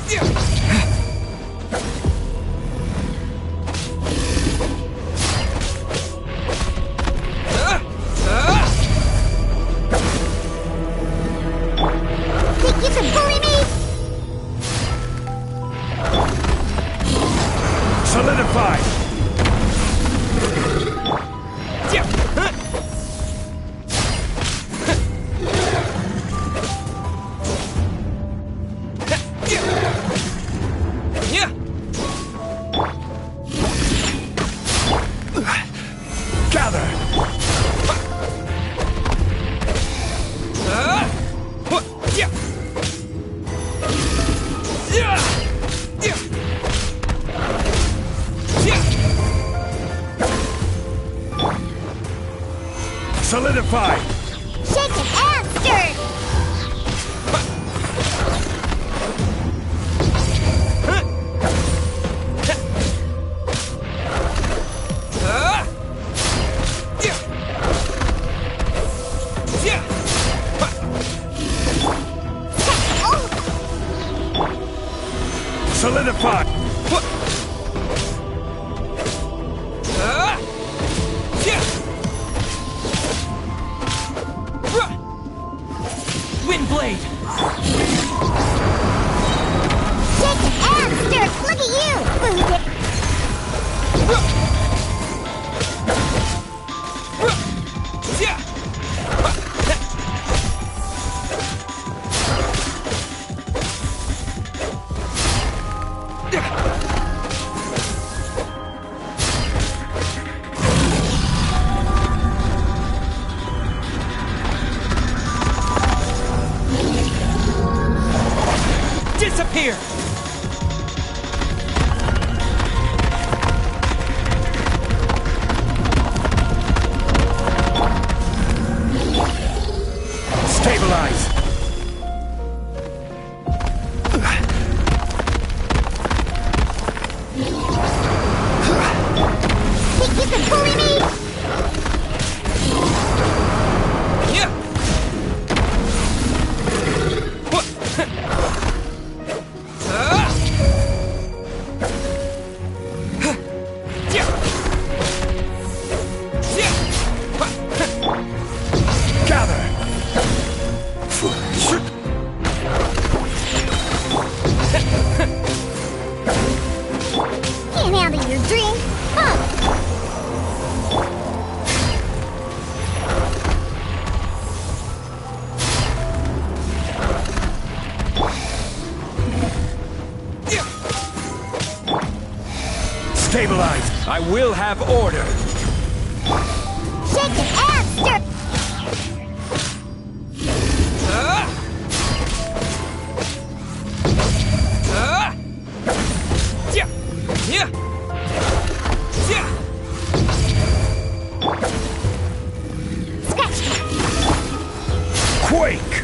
You can bully me! Solidify! Gather! Solidify! Shaken and stirred! Solidify! Wind blade! Shaken and stirred! Look at you! Lose it! Disappear! Stabilize! Think you can bully me? Yeah! Gather! Can't handle your drink, huh? Stabilize! I will have order! Shaken and stirred! Scratch! Quake!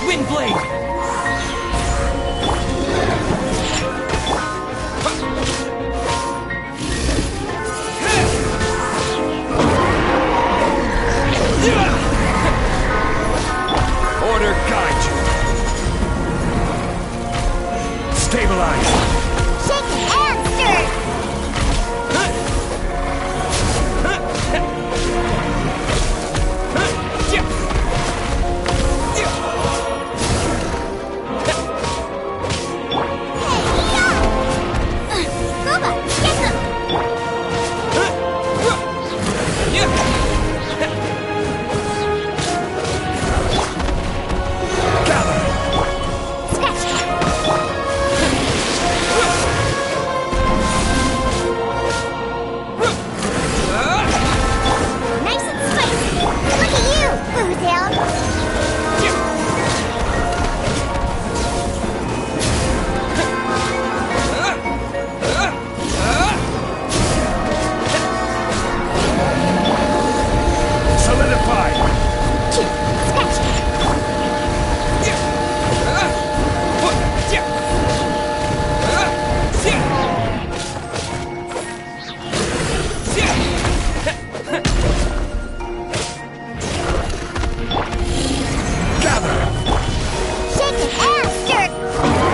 Wind blade! Order guide you. Stabilize. Shake and stir! Boba, get them! Gather. Scratch! Nice and spicy! Look at you, Boozehound! Solidify. Scratch! Gather. Shake and stir! Shake and stir!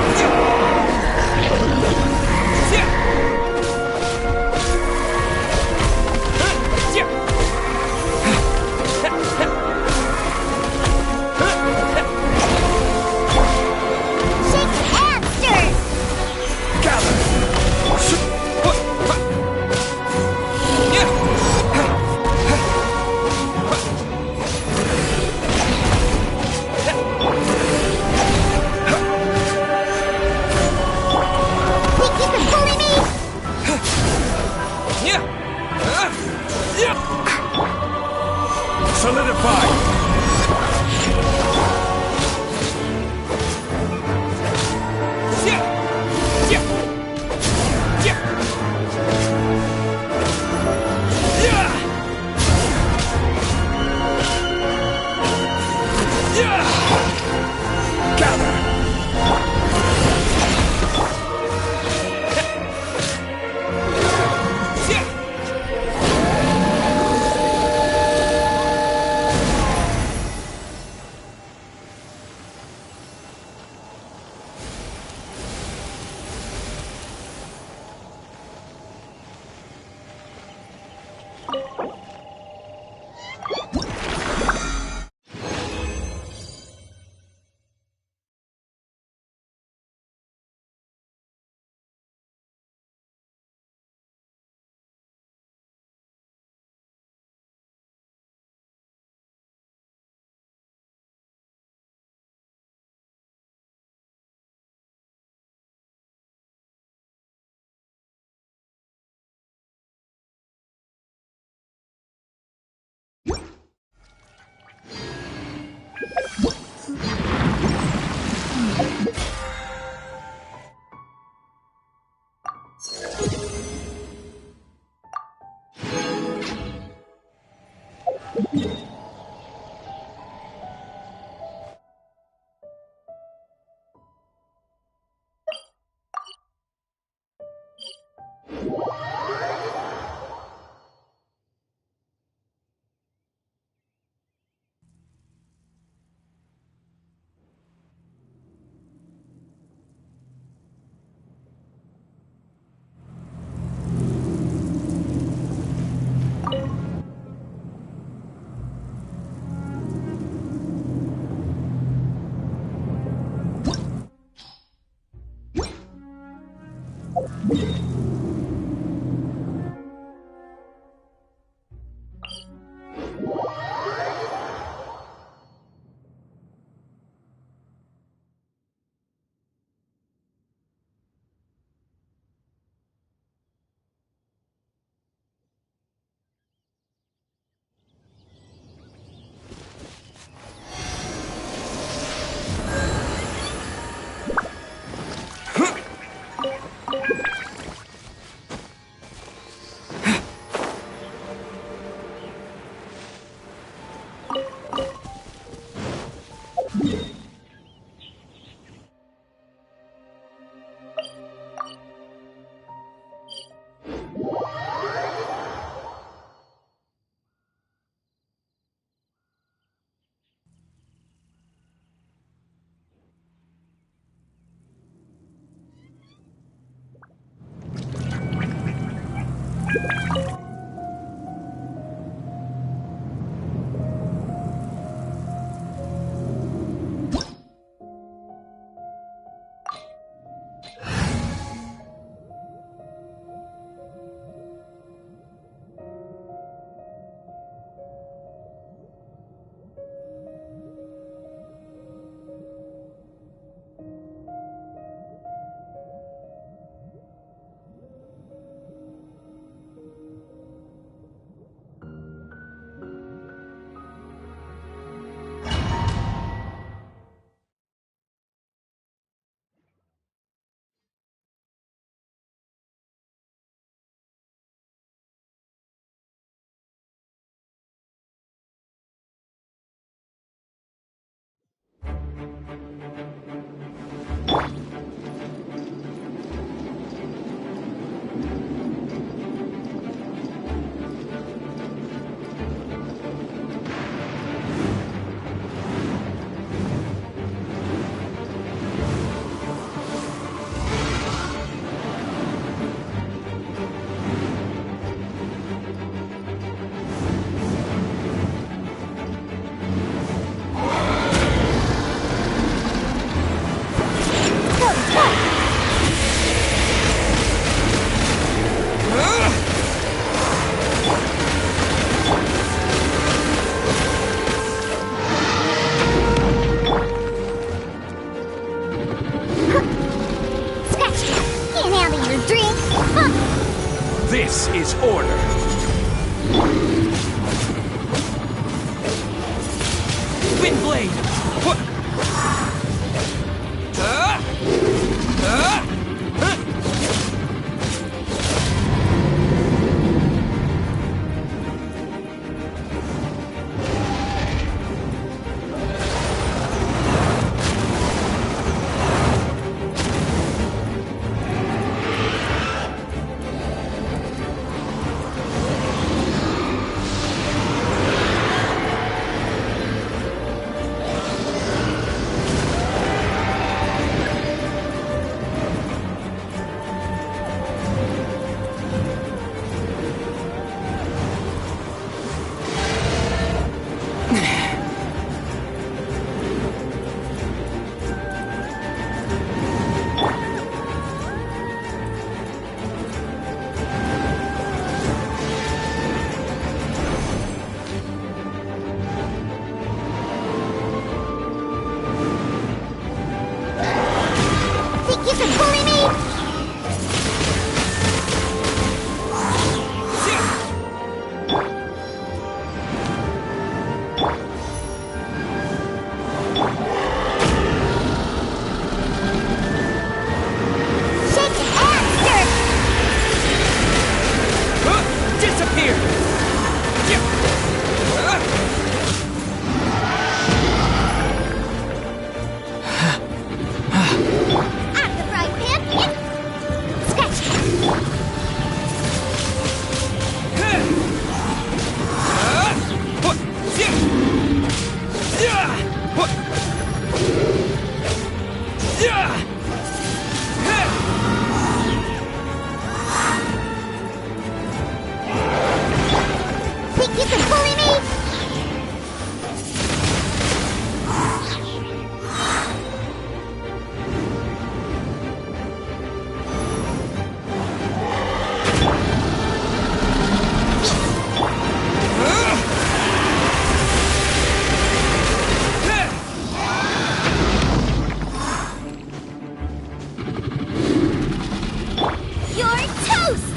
Gather. Think you can bully me? Solidify. Gather. This is order. Wind blade. Think you can bully me? Shake and stir! Disappear. I'm the frying pan! Scratch! Think you can bully me? You're toast!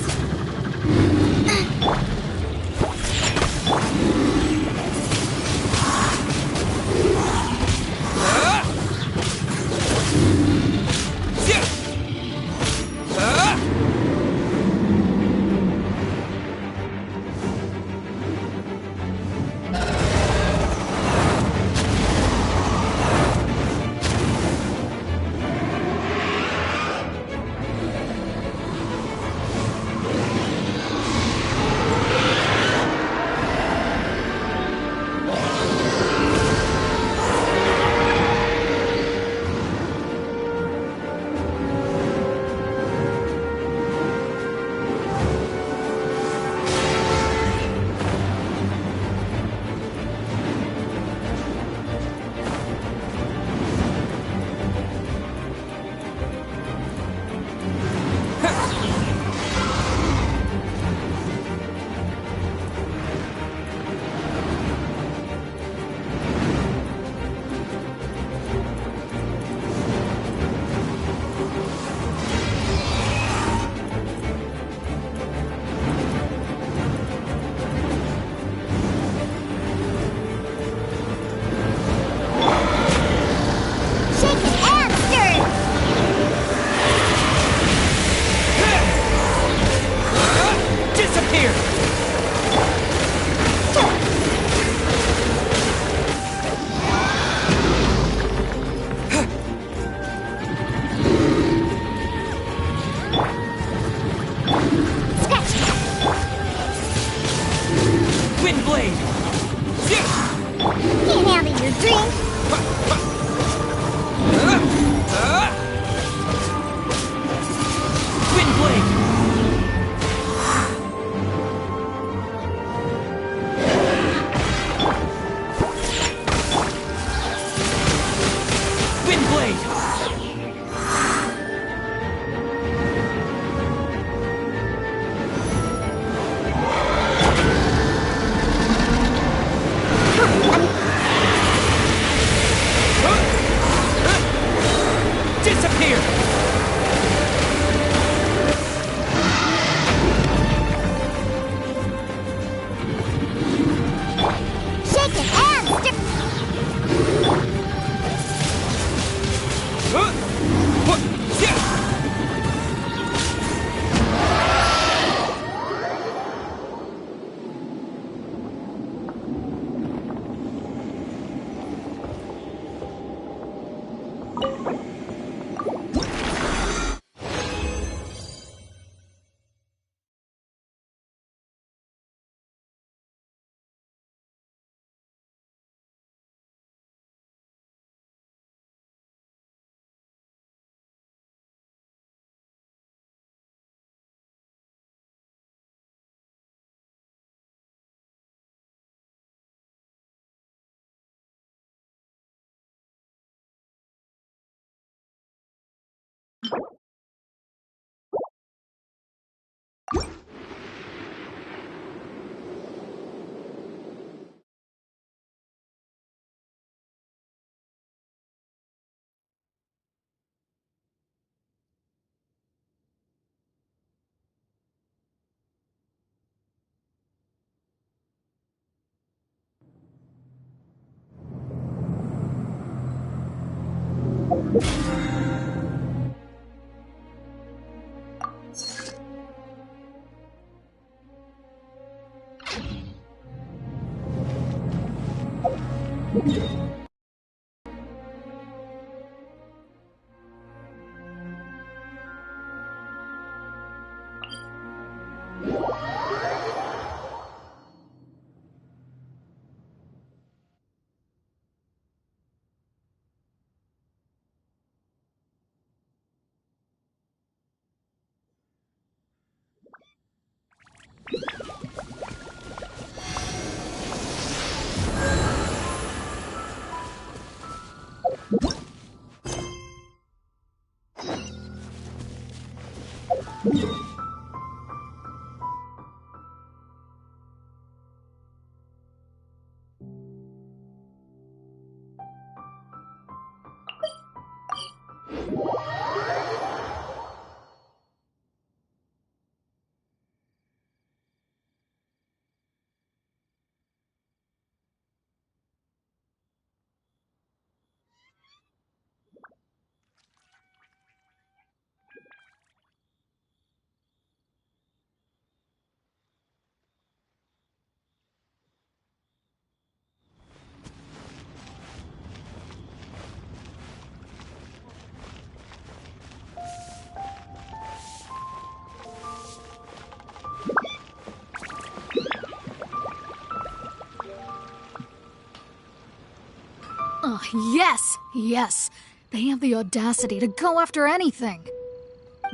Oh, yes! Yes! They have the audacity to go after anything!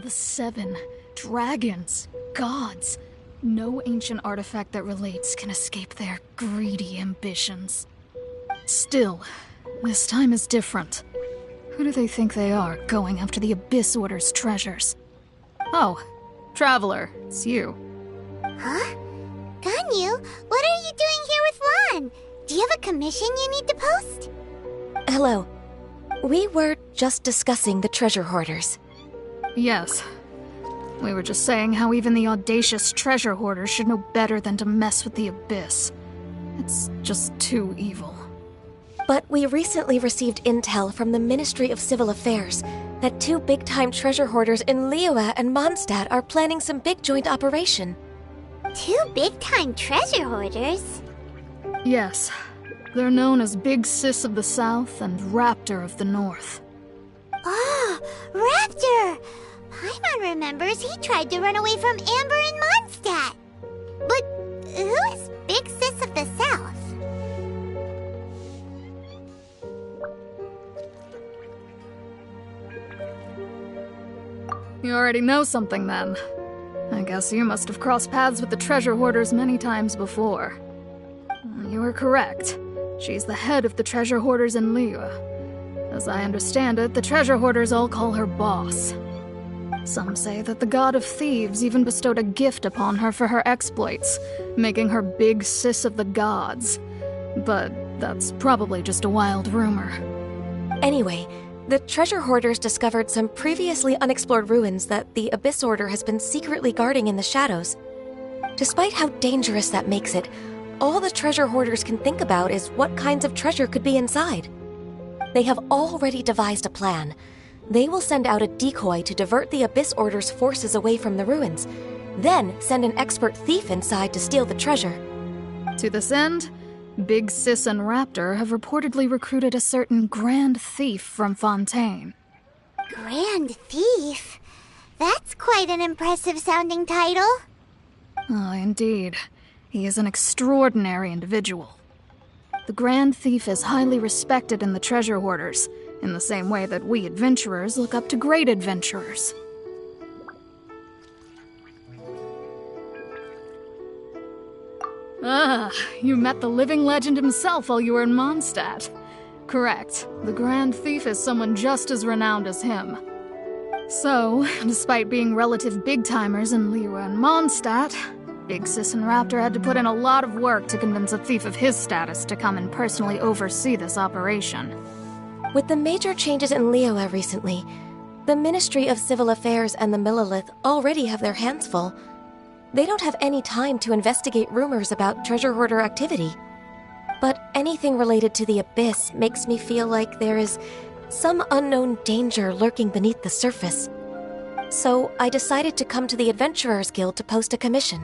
The 7 dragons, gods. No ancient artifact that relates can escape their greedy ambitions. Still, this time is different. Who do they think they are, going after the Abyss Order's treasures? Oh, Traveler, it's you. Huh? Ganyu, what are you doing here with Lan? Do you have a commission you need to post? Hello. We were just discussing the treasure hoarders. Yes. We were just saying how even the audacious treasure hoarders should know better than to mess with the Abyss. It's just too evil. But we recently received intel from the Ministry of Civil Affairs that 2 big-time treasure hoarders in Liyue and Mondstadt are planning some big joint operation. 2 big-time treasure hoarders? Yes. They're known as Big Sis of the South and Raptor of the North. Oh, Raptor! Paimon remembers he tried to run away from Amber in Mondstadt. But who is Big Sis of the South? You already know something then. I guess you must have crossed paths with the treasure hoarders many times before. You were correct. She's the head of the treasure hoarders in Liyue. As I understand it, the treasure hoarders all call her boss. Some say that the god of thieves even bestowed a gift upon her for her exploits, making her Big Sis of the gods. But that's probably just a wild rumor. Anyway, the treasure hoarders discovered some previously unexplored ruins that the Abyss Order has been secretly guarding in the shadows. Despite how dangerous that makes it, all the treasure hoarders can think about is what kinds of treasure could be inside. They have already devised a plan. they will send out a decoy to divert the Abyss Order's forces away from the ruins, then send an expert thief inside to steal the treasure. To this end, Big Sis and Raptor have reportedly recruited a certain Grand Thief from Fontaine. Grand Thief? That's quite an impressive sounding title. Oh, indeed. He is an extraordinary individual. The Grand Thief is highly respected in the treasure hoarders, in the same way that we adventurers look up to great adventurers. Ah, you met the living legend himself while you were in Mondstadt. Correct. The Grand Thief is someone just as renowned as him. So, despite being relative big-timers in Liyue and Mondstadt, Big Sis and Raptor had to put in a lot of work to convince a thief of his status to come and personally oversee this operation. With the major changes in Liyue recently, the Ministry of Civil Affairs and the Millelith already have their hands full. They don't have any time to investigate rumors about treasure hoarder activity. But anything related to the Abyss makes me feel like there is some unknown danger lurking beneath the surface. So I decided to come to the Adventurers Guild to post a commission.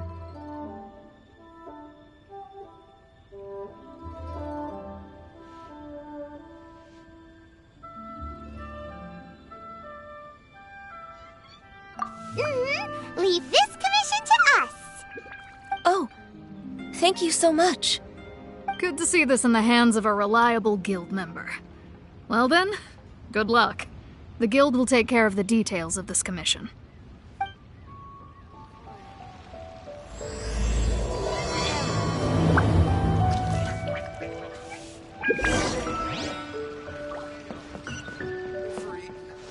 Leave this commission to us. Oh, thank you so much. Good to see this in the hands of a reliable guild member. Well then, good luck. The guild will take care of the details of this commission.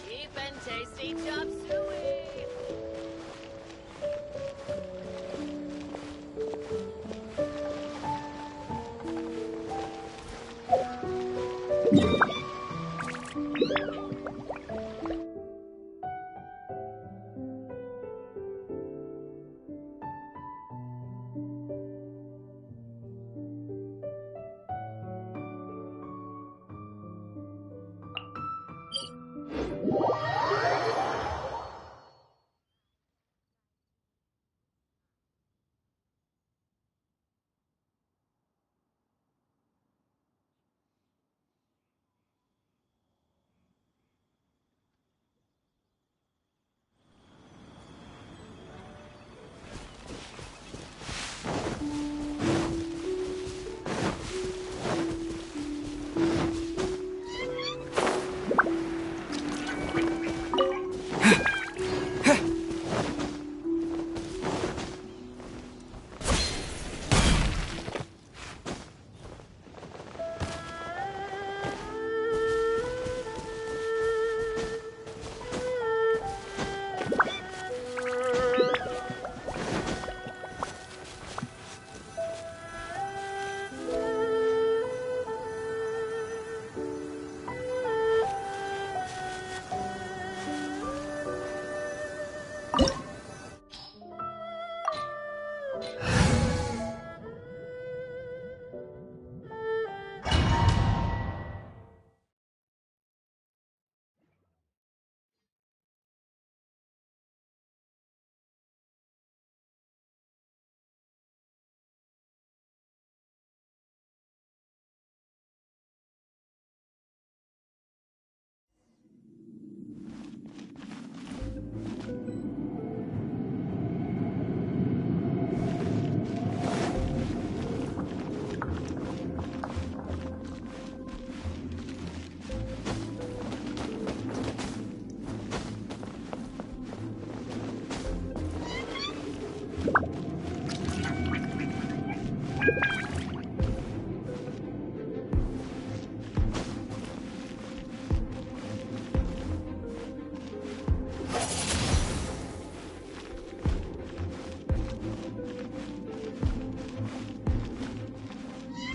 Cheap and tasty chop suey.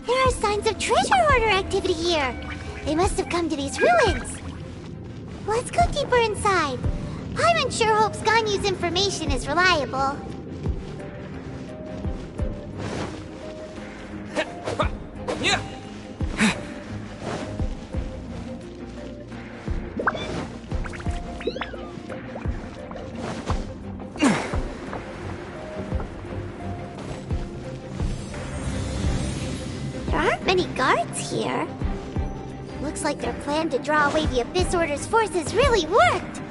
There are signs of treasure hoarder activity here. They must have come to these ruins. Let's go deeper inside. Paimon sure hopes Ganyu's information is reliable. here. Looks like their plan to draw away the Abyss Order's forces really worked!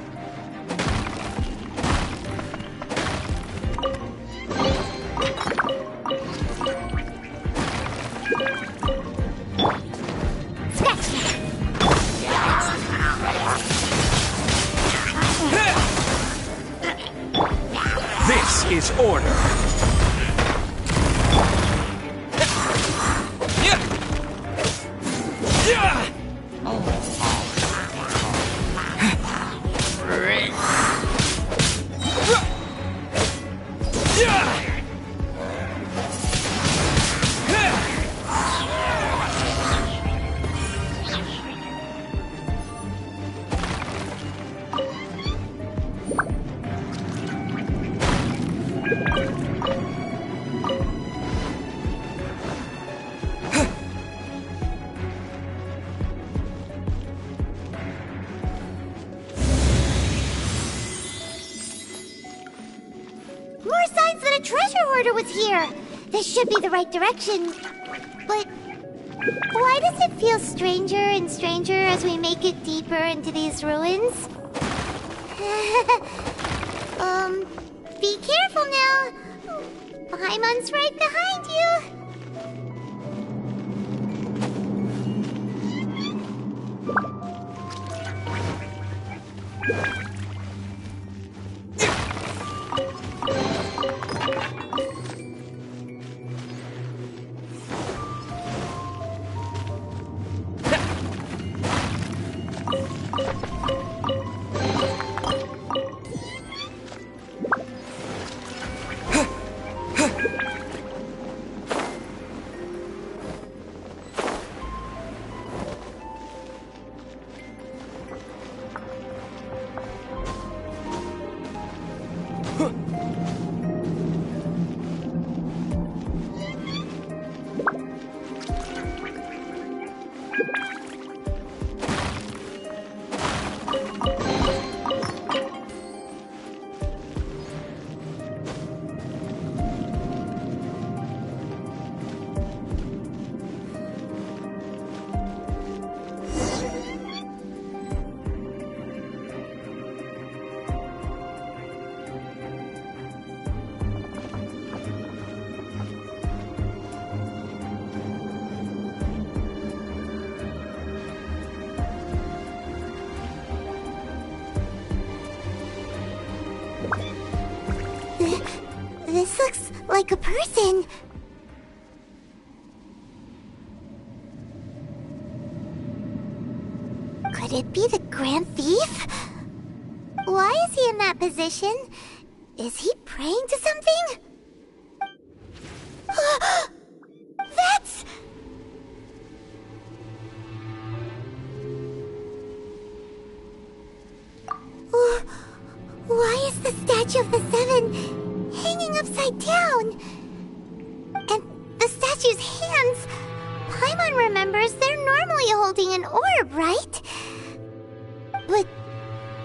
Scratch that! This is order. More signs that a treasure hoarder was here! This should be the right direction. But why does it feel stranger and stranger as we make it deeper into these ruins? Be careful now. Paimon's right behind you. This looks like a person. Could it be the Grand Thief? Why is he in that position? Is he praying to something? That's... Why is the Statue of the Seven hanging upside down? And the statue's hands... Paimon remembers they're normally holding an orb, right? But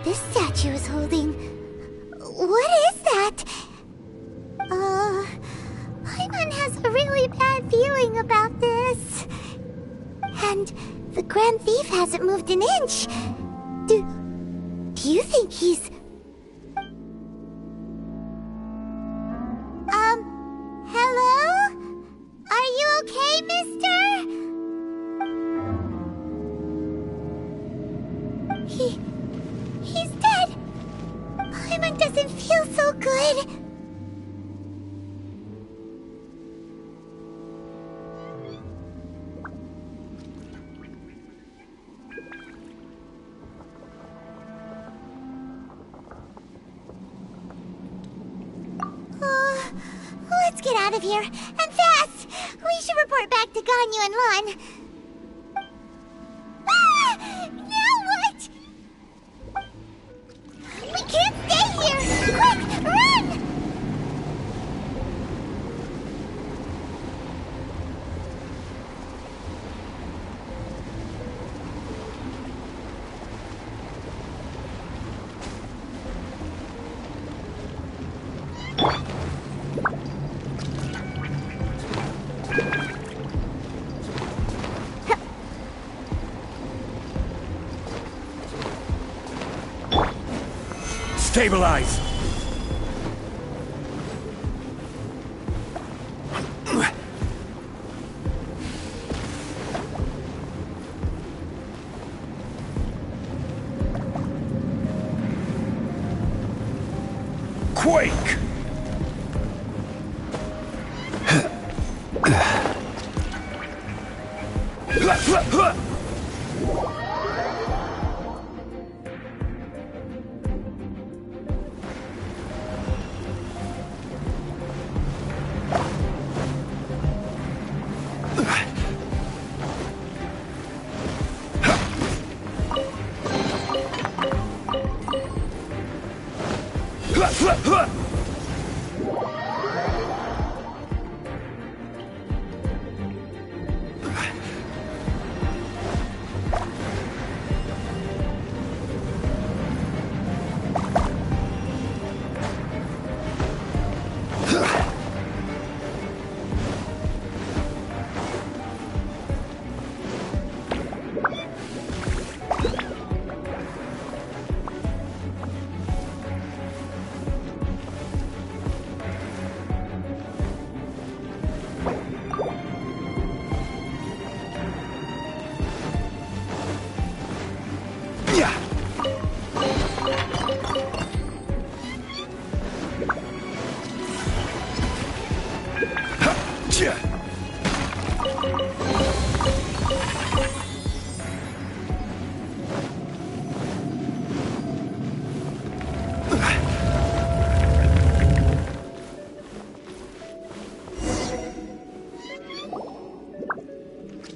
this statue is holding... What is that? Paimon has a really bad feeling about this. And the Grand Thief hasn't moved an inch. Do you think he's... Hello? Are you okay, mister? He's dead. Paimon doesn't feel so good. Let's get out of here, and fast! We should report back to Ganyu and Lon. Ah! Now what? We can't stay here! Quick, run! Stabilize! Quake!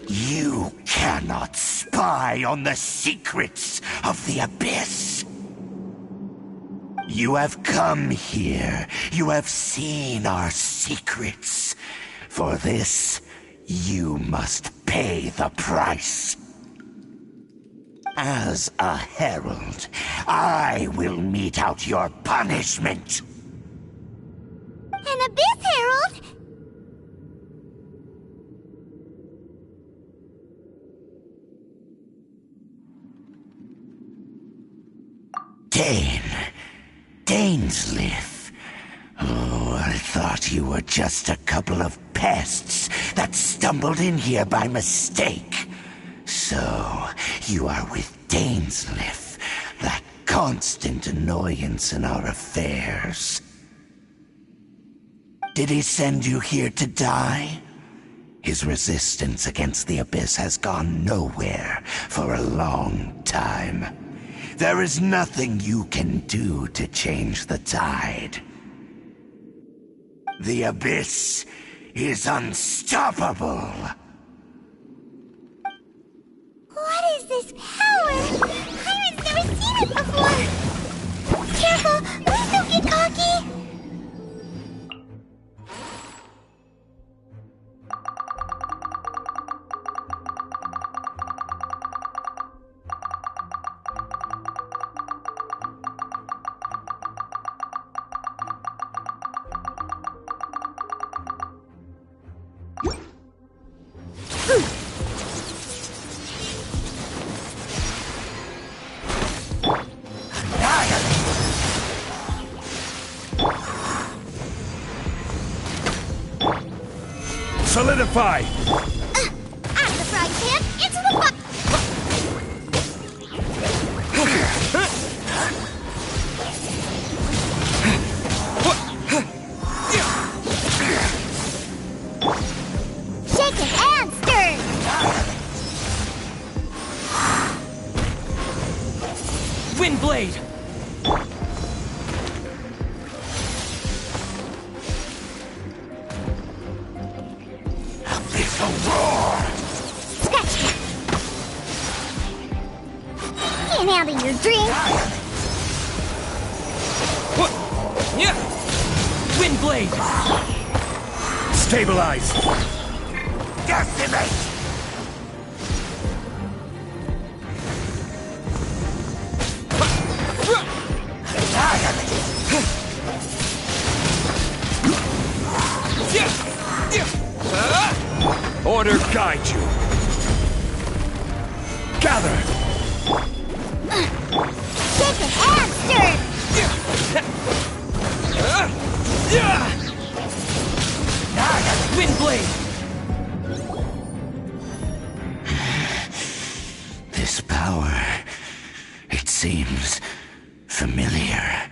You cannot spy on the secrets of the Abyss. You have come here. You have seen our secrets. For this, you must pay the price. As a herald, I will mete out your punishment. An Abyss Herald? Dainslief. Oh, I thought you were just a couple of pests that stumbled in here by mistake. So, you are with Dainslief, that constant annoyance in our affairs. Did he send you here to die? His resistance against the Abyss has gone nowhere for a long time. There is nothing you can do to change the tide. The Abyss is unstoppable. What is this power? Hyman's never seen it before! Careful! Please don't get cocky! Solidify! Out of the frying pan, into the pot! Shaken and stirred! Windblade! Can't handle your drink! Windblade! Stabilize! Decimate! Order guide you! Gather! Shaken and stirred! seems familiar.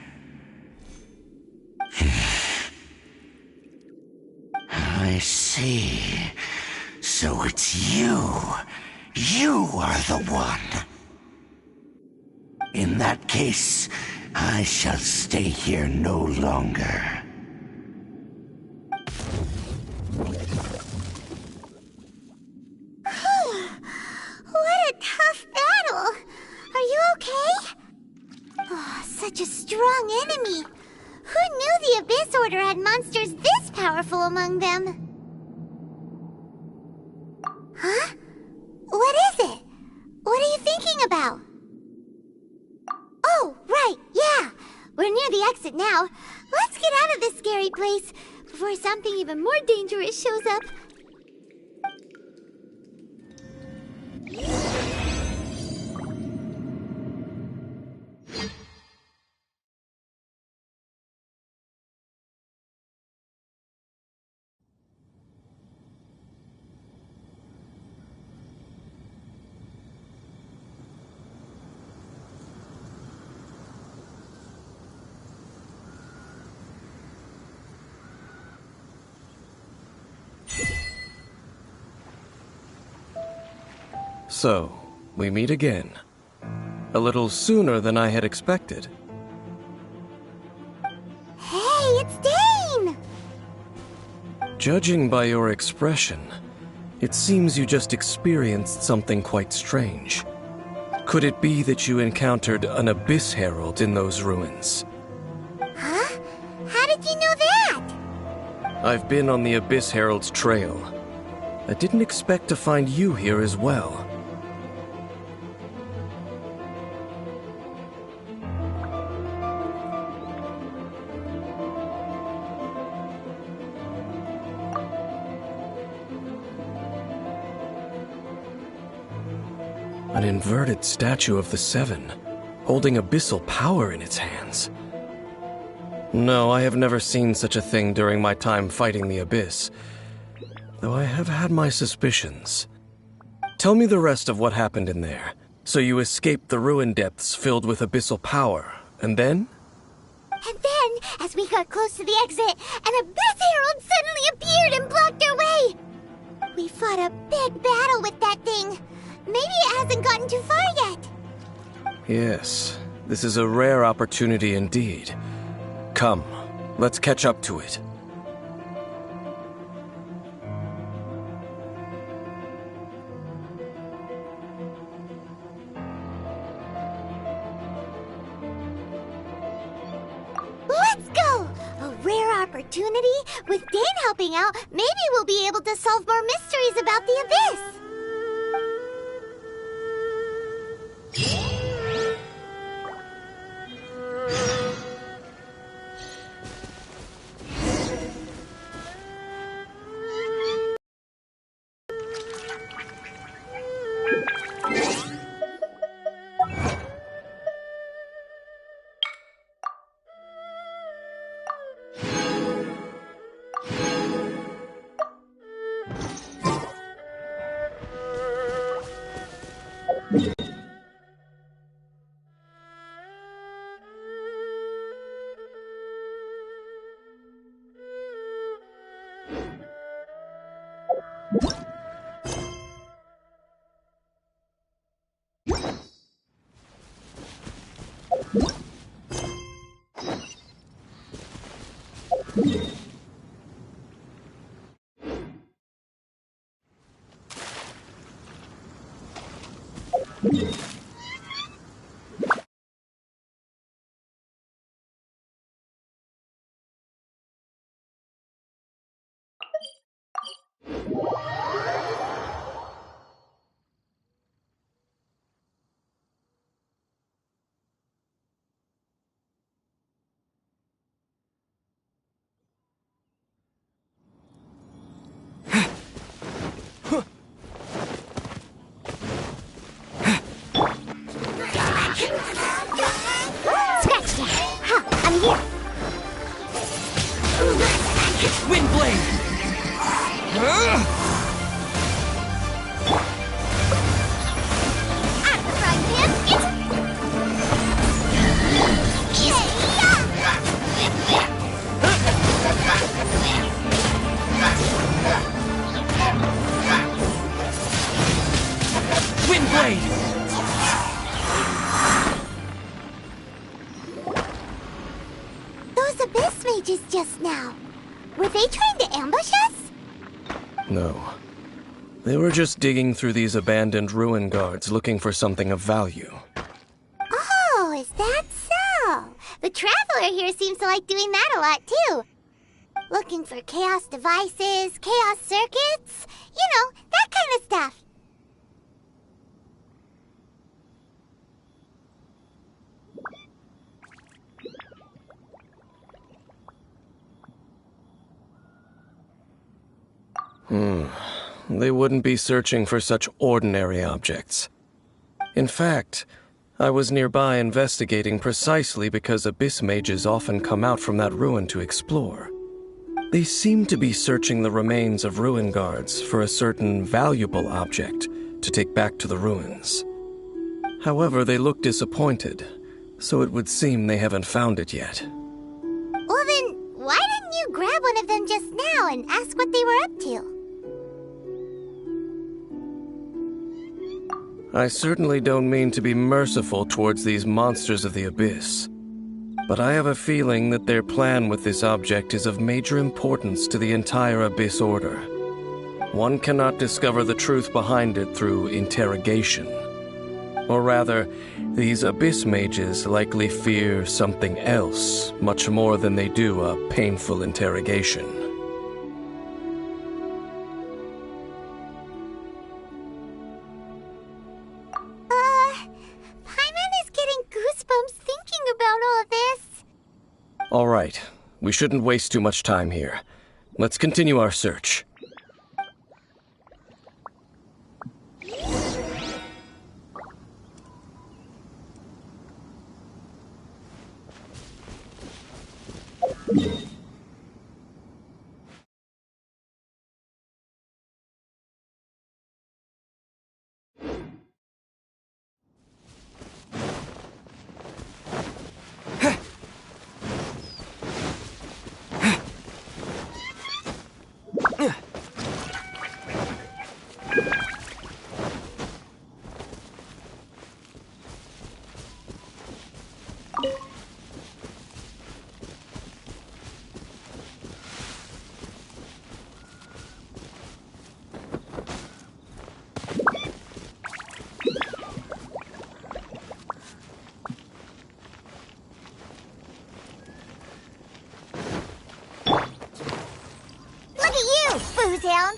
I see. So it's you. You are the one. In that case, I shall stay here no longer. What a tough battle! Are you okay? Oh, such a strong enemy! Who knew the Abyss Order had monsters this powerful among them? Huh? What is it? What are you thinking about? Oh, right, yeah! We're near the exit now. Let's get out of this scary place before something even more dangerous shows up. So, we meet again. A little sooner than I had expected. Hey, it's Dane! Judging by your expression, it seems you just experienced something quite strange. Could it be that you encountered an Abyss Herald in those ruins? Huh? How did you know that? I've been on the Abyss Herald's trail. I didn't expect to find you here as well. An inverted statue of the Seven, holding abyssal power in its hands. No, I have never seen such a thing during my time fighting the Abyss, though I have had my suspicions. Tell me the rest of what happened in there. So you escaped the ruin depths filled with abyssal power, and then? And then, as we got close to the exit, an Abyss Herald suddenly appeared and blocked our way! We fought a big battle with that thing. Maybe it hasn't gotten too far yet. Yes, this is a rare opportunity indeed. Come, let's catch up to it. Let's go! A rare opportunity? With Dane helping out, maybe we'll be able to solve more mysteries about the Abyss! Abyss mages just now? Were they trying to ambush us? No. They were just digging through these abandoned ruin guards looking for something of value. Oh, is that so? The Traveler here seems to like doing that a lot, too. Looking for chaos devices, chaos circuits, you know, that kind of stuff. They wouldn't be searching for such ordinary objects. In fact, I was nearby investigating precisely because Abyss mages often come out from that ruin to explore. They seem to be searching the remains of ruin guards for a certain valuable object to take back to the ruins. However, they look disappointed, so it would seem they haven't found it yet. Well then, why didn't you grab one of them just now and ask what they were up to? I certainly don't mean to be merciful towards these monsters of the Abyss, but I have a feeling that their plan with this object is of major importance to the entire Abyss Order. One cannot discover the truth behind it through interrogation. Or rather, these Abyss mages likely fear something else much more than they do a painful interrogation. All right, we shouldn't waste too much time here. Let's continue our search. Down.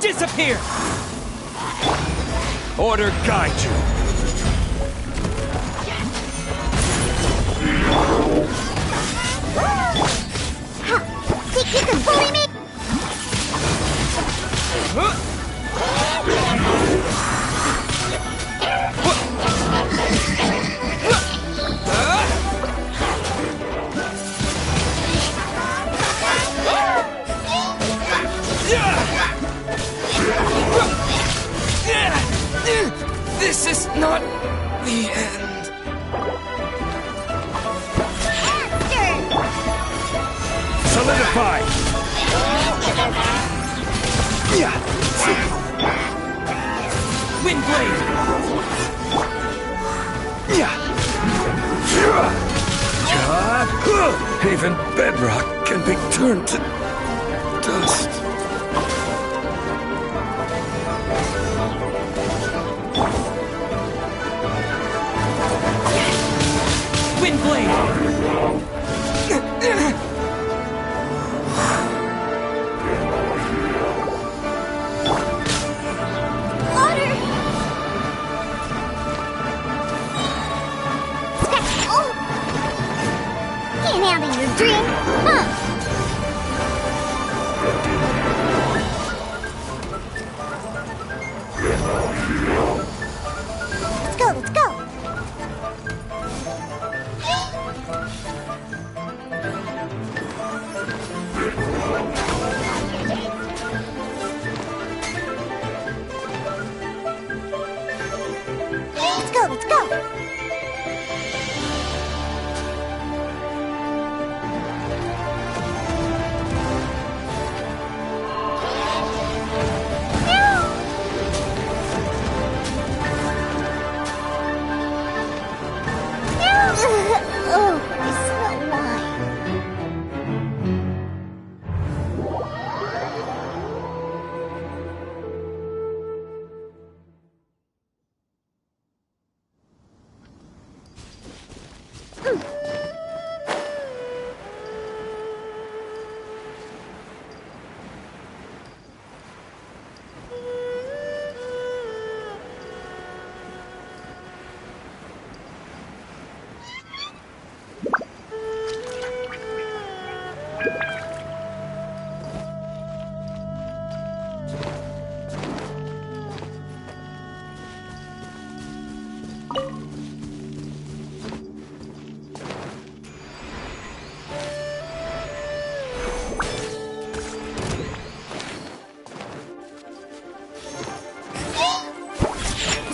Disappear! Order guide you! Think you can bully me? This is not the end. Solidify! Wind blade! Even bedrock can be turned to dust. Wind blade! Water! Oh! Can't handle your drink, huh? Let's go, let's go! Oh, I smell wine.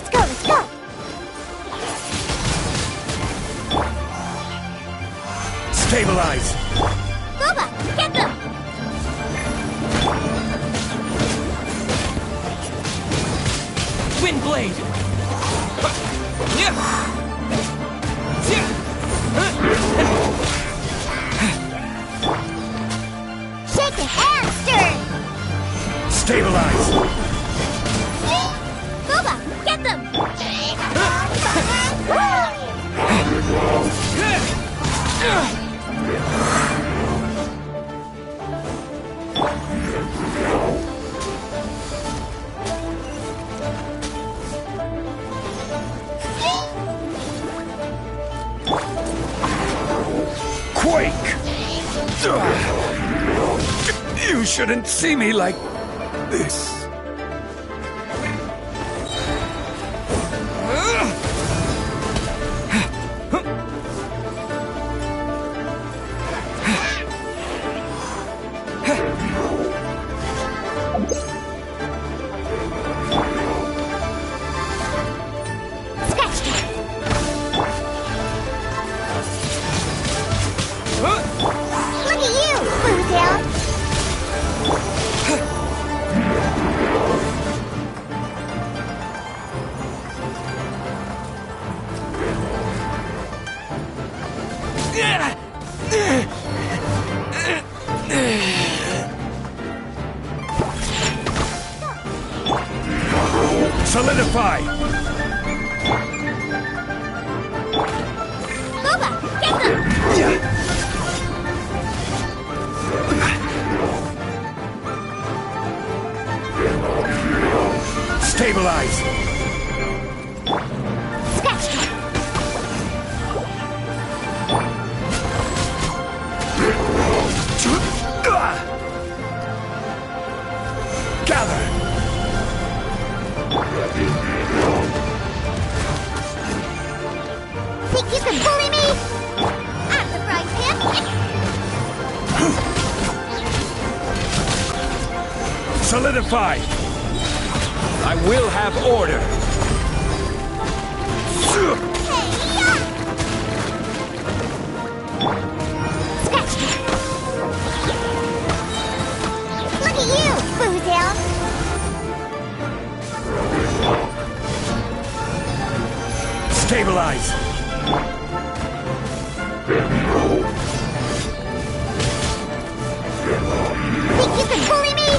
Let's go! Stabilize! Boba, get them! Wind blade! Shake it and stir! Stabilize! Boba, get them! Quake! You shouldn't see me like this. Look at you, Bluetail! Solidify! Boba, get them! Stabilize! Scratch them! Gather! Think you can bully me? I'm the prize pin! Solidify! I will have order! Scratch them! Look at you, Bluetail! Stabilize! Think you can bully me?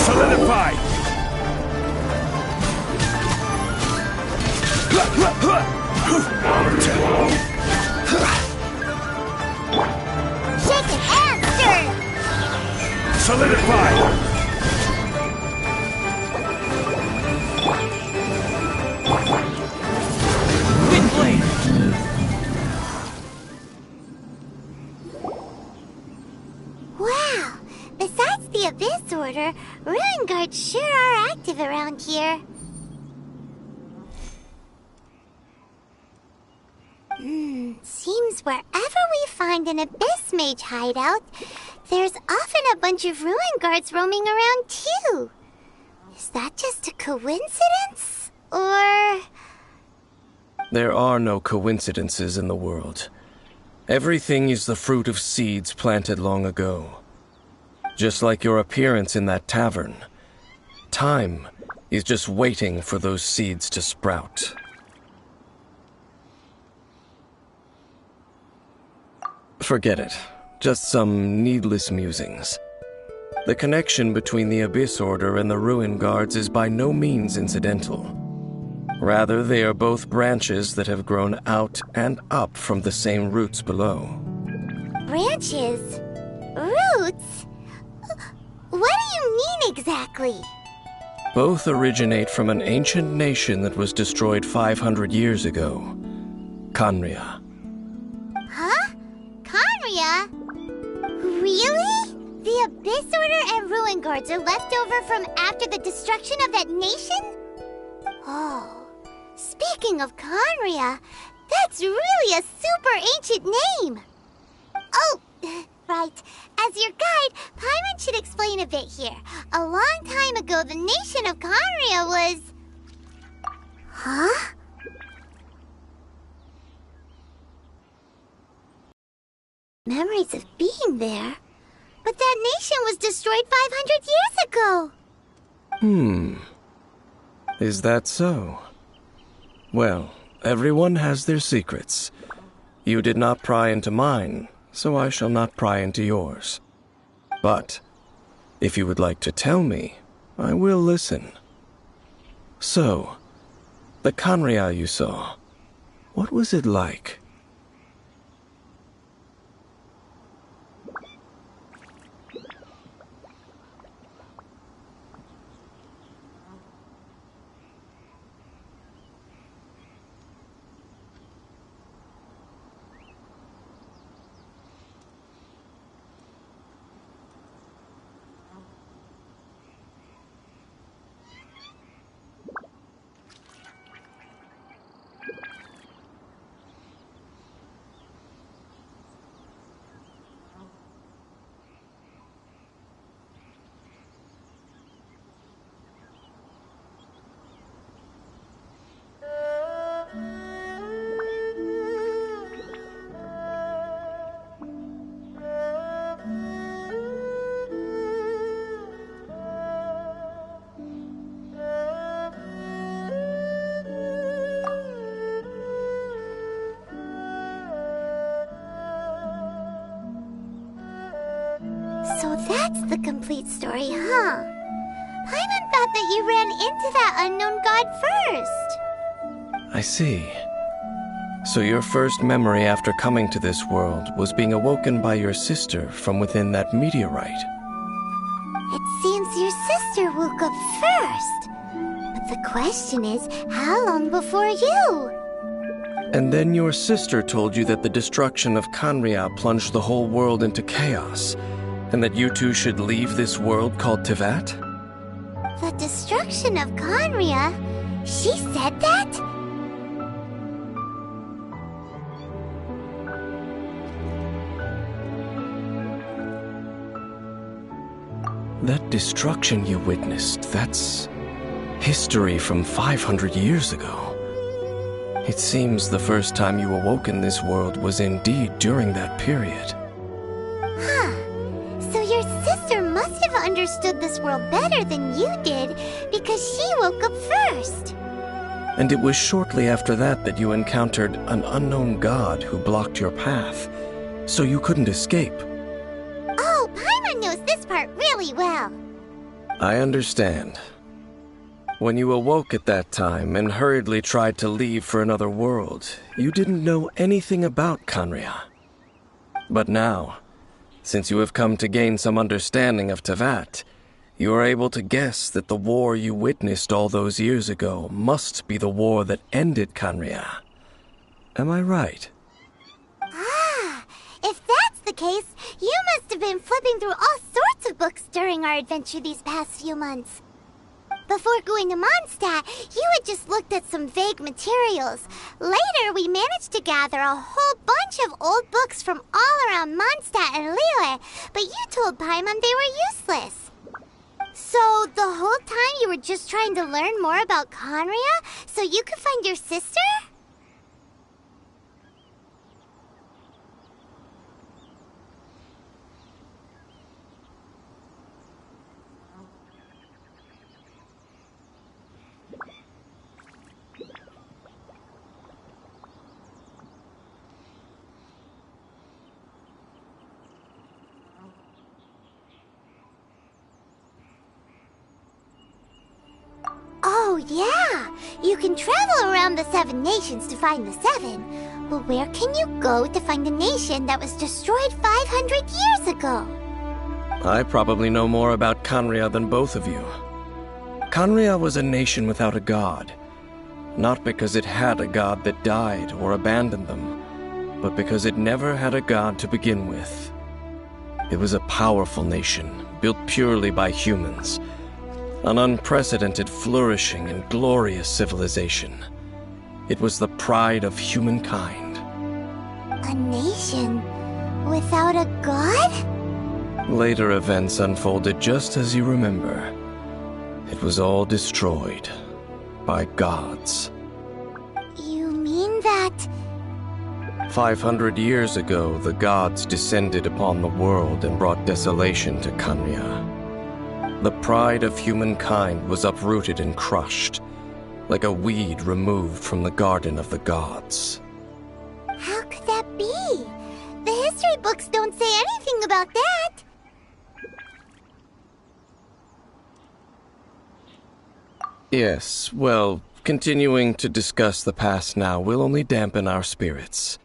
Solidify! Shake it and stir! Solidify! Wind blade! Wow! Besides the Abyss Order, Ruin Guards sure are active around here. Seems wherever we find an Abyss Mage hideout, there's often a bunch of Ruin Guards roaming around too. Is that just a coincidence? Or... There are no coincidences in the world. Everything is the fruit of seeds planted long ago. Just like your appearance in that tavern. time is just waiting for those seeds to sprout. Forget it. Just some needless musings. The connection between the Abyss Order and the Ruin Guards is by no means incidental. Rather, they are both branches that have grown out and up from the same roots below. Branches? Roots? What do you mean exactly? Both originate from an ancient nation that was destroyed 500 years ago. Khaenri'ah. Huh? Khaenri'ah? Really? The Abyss Order and Ruin Guards are left over from after the destruction of that nation? Oh, speaking of Khaenri'ah, that's really a super ancient name. Oh, right. As your guide, Paimon should explain a bit here. A long time ago, the nation of Khaenri'ah was... Huh? Memories of being there? But that nation was destroyed 500 years ago! Is that so? Well, everyone has their secrets. You did not pry into mine, so I shall not pry into yours. But, if you would like to tell me, I will listen. So, the Khaenri'ah you saw, what was it like? So that's the complete story, huh? Paimon thought that you ran into that unknown god first. I see. So your first memory after coming to this world was being awoken by your sister from within that meteorite. It seems your sister woke up first. But the question is, how long before you? And then your sister told you that the destruction of Khaenri'ah plunged the whole world into chaos, and that you two should leave this world called Teyvat? The destruction of Khaenri'ah? She said that? That destruction you witnessed, that's history from 500 years ago. It seems the first time you awoke in this world was indeed during that period. Huh. So your sister must have understood this world better than you did, because she woke up first. And it was shortly after that that you encountered an unknown god who blocked your path, so you couldn't escape. Oh, Paimon knows this part really well. I understand. When you awoke at that time and hurriedly tried to leave for another world, you didn't know anything about Khaenri'ah. But now, since you have come to gain some understanding of Teyvat, you are able to guess that the war you witnessed all those years ago must be the war that ended Khaenri'ah. Am I right? Ah, if that's the case, you must have been flipping through all sorts of books during our adventure these past few months. Before going to Mondstadt, you had just looked at some vague materials. Later, we managed to gather a whole bunch of old books from all around Mondstadt and Liyue, but you told Paimon they were useless. So, the whole time you were just trying to learn more about Khaenri'ah so you could find your sister? yeah. You can travel around the 7 nations to find the 7. But where can you go to find a nation that was destroyed 500 years ago? I probably know more about Khaenri'ah than both of you. Khaenri'ah was a nation without a god. Not because it had a god that died or abandoned them, but because it never had a god to begin with. It was a powerful nation, built purely by humans. An unprecedented, flourishing, and glorious civilization. It was the pride of humankind. A nation without a god? Later events unfolded just as you remember. It was all destroyed by gods. You mean that... 500 years ago, the gods descended upon the world and brought desolation to Khaenri'ah. The pride of humankind was uprooted and crushed, like a weed removed from the garden of the gods. How could that be? The history books don't say anything about that. Yes, well, continuing to discuss the past now will only dampen our spirits.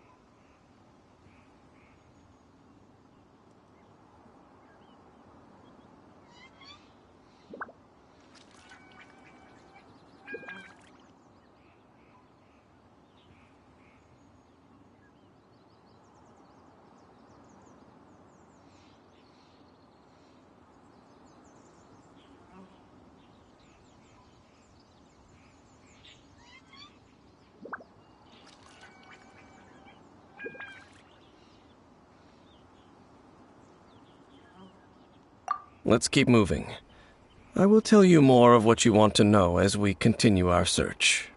Let's keep moving. I will tell you more of what you want to know as we continue our search.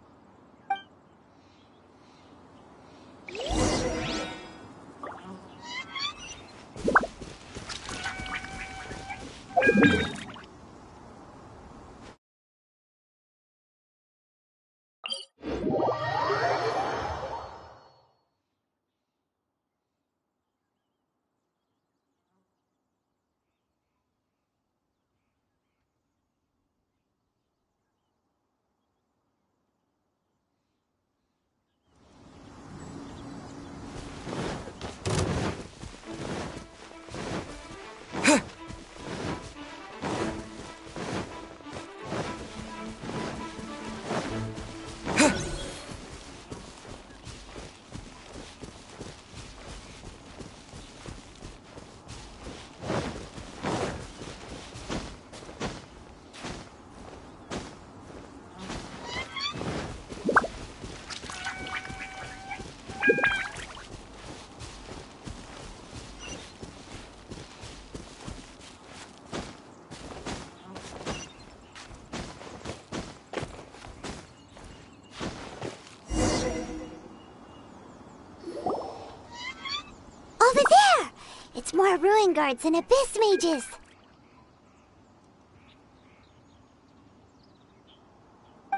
Over there! It's more ruin guards and abyss mages.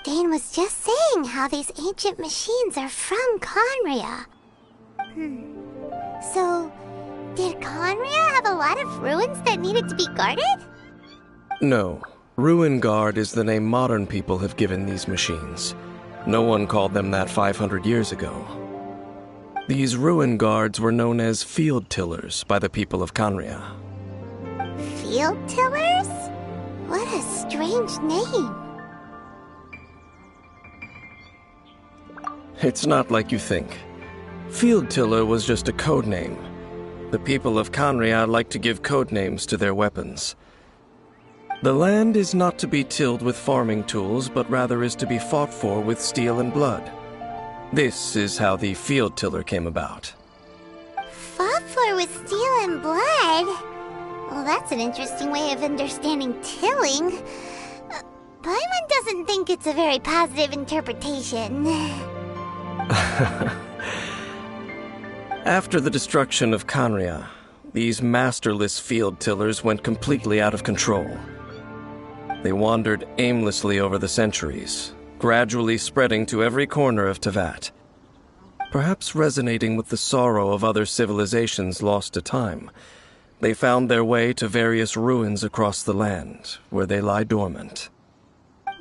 Dane was just saying how these ancient machines are from Khaenri'ah. So, did Khaenri'ah have a lot of ruins that needed to be guarded? No. Ruin Guard is the name modern people have given these machines. No one called them that 500 years ago. These ruin guards were known as field tillers by the people of Khaenri'ah. Field tillers? What a strange name. It's not like you think. Field tiller was just a code name. The people of Khaenri'ah like to give code names to their weapons. The land is not to be tilled with farming tools, but rather is to be fought for with steel and blood. This is how the field tiller came about. Fought for with steel and blood? Well, that's an interesting way of understanding tilling. Paimon doesn't think it's a very positive interpretation. After the destruction of Khaenri'ah, these masterless field tillers went completely out of control. They wandered aimlessly over the centuries, gradually spreading to every corner of Teyvat. Perhaps resonating with the sorrow of other civilizations lost to time, they found their way to various ruins across the land, where they lie dormant.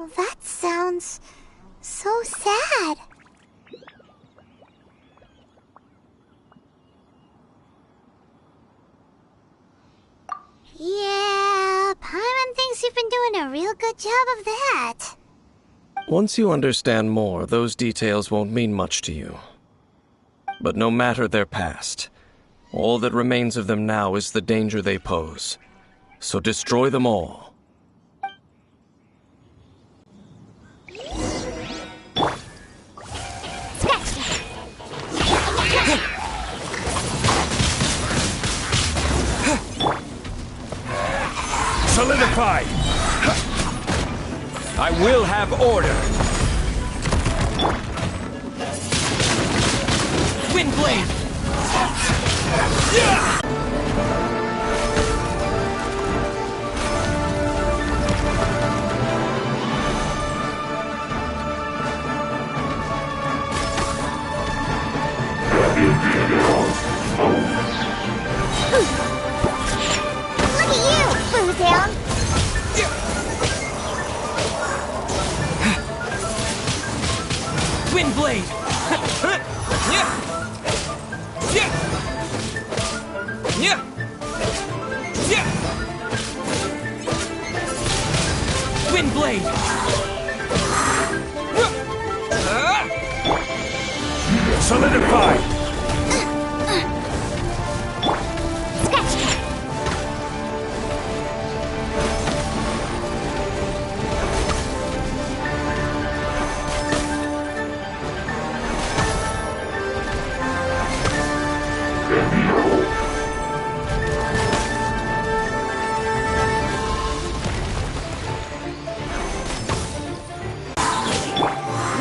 Well, that sounds so sad. Yeah, Paimon thinks you've been doing a real good job of that. Once you understand more, those details won't mean much to you. But no matter their past, all that remains of them now is the danger they pose. So destroy them all. Solidify! I will have order! Windblade! Look at you, Bootown! Windblade! Windblade! Solidify!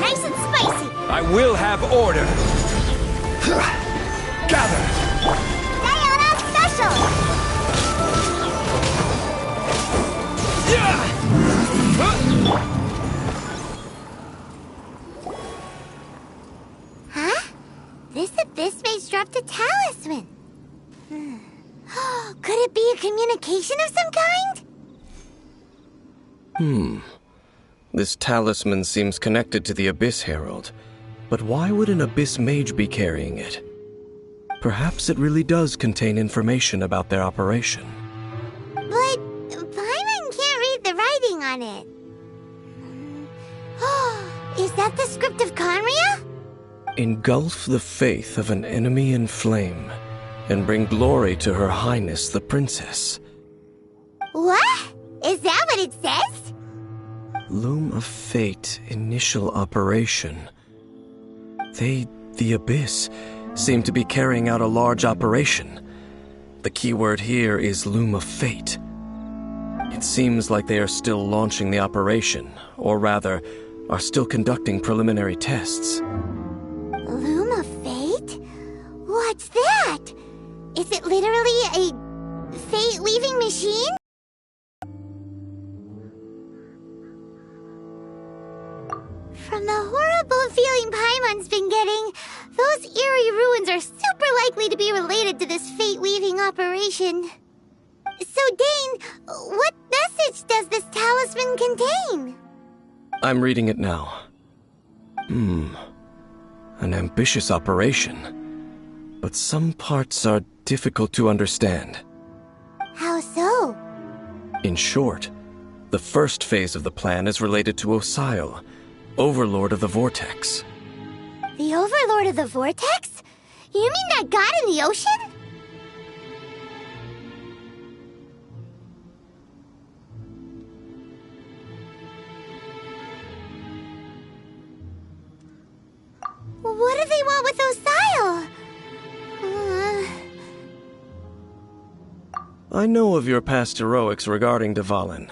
Nice and spicy! I will have order! Gather! Diana Special! Huh? This abyss maze dropped a talisman. Could it be a communication of some kind? This talisman seems connected to the Abyss Herald. But why would an Abyss Mage be carrying it? Perhaps it really does contain information about their operation. But Paimon can't read the writing on it. Is that the script of Conria? Engulf the faith of an enemy in flame, and bring glory to Her Highness the Princess. What? Is that what it says? Loom of Fate, initial operation. They, the Abyss, seem to be carrying out a large operation. The keyword here is Loom of Fate. It seems like they are still launching the operation, or rather, are still conducting preliminary tests. Loom of Fate? What's that? Is it literally a fate-weaving machine? From the horrible feeling Paimon's been getting, those eerie ruins are super likely to be related to this fate-weaving operation. So, Dane, what message does this talisman contain? I'm reading it now. An ambitious operation. But some parts are difficult to understand. How so? In short, the first phase of the plan is related to Osile, Overlord of the Vortex. The Overlord of the Vortex? You mean that god in the ocean? What do they want with Osile? I know of your past heroics regarding Dvalin,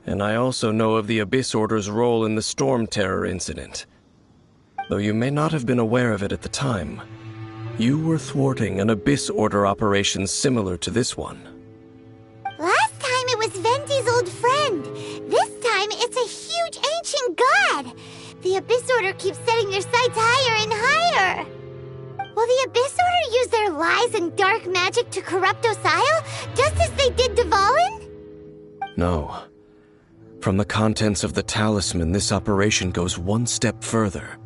and I also know of the Abyss Order's role in the Storm Terror incident. Though you may not have been aware of it at the time, you were thwarting an Abyss Order operation similar to this one. Last time it was Venti's old friend. This time it's a huge ancient god. The Abyss Order keeps setting their sights higher and higher. Will the Abyss Order use their lies and dark magic to corrupt Osile, just as they did Dvalin? No. From the contents of the talisman, this operation goes one step further.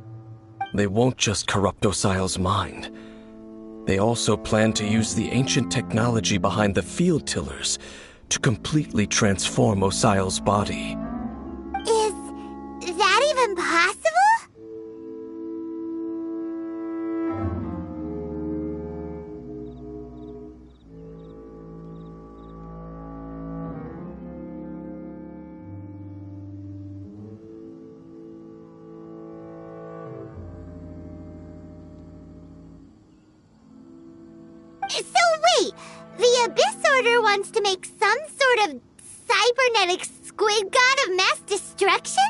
They won't just corrupt Osial's mind. They also plan to use the ancient technology behind the field tillers to completely transform Osial's body. Is that even possible? So wait, the Abyss Order wants to make some sort of cybernetic squid god of mass destruction?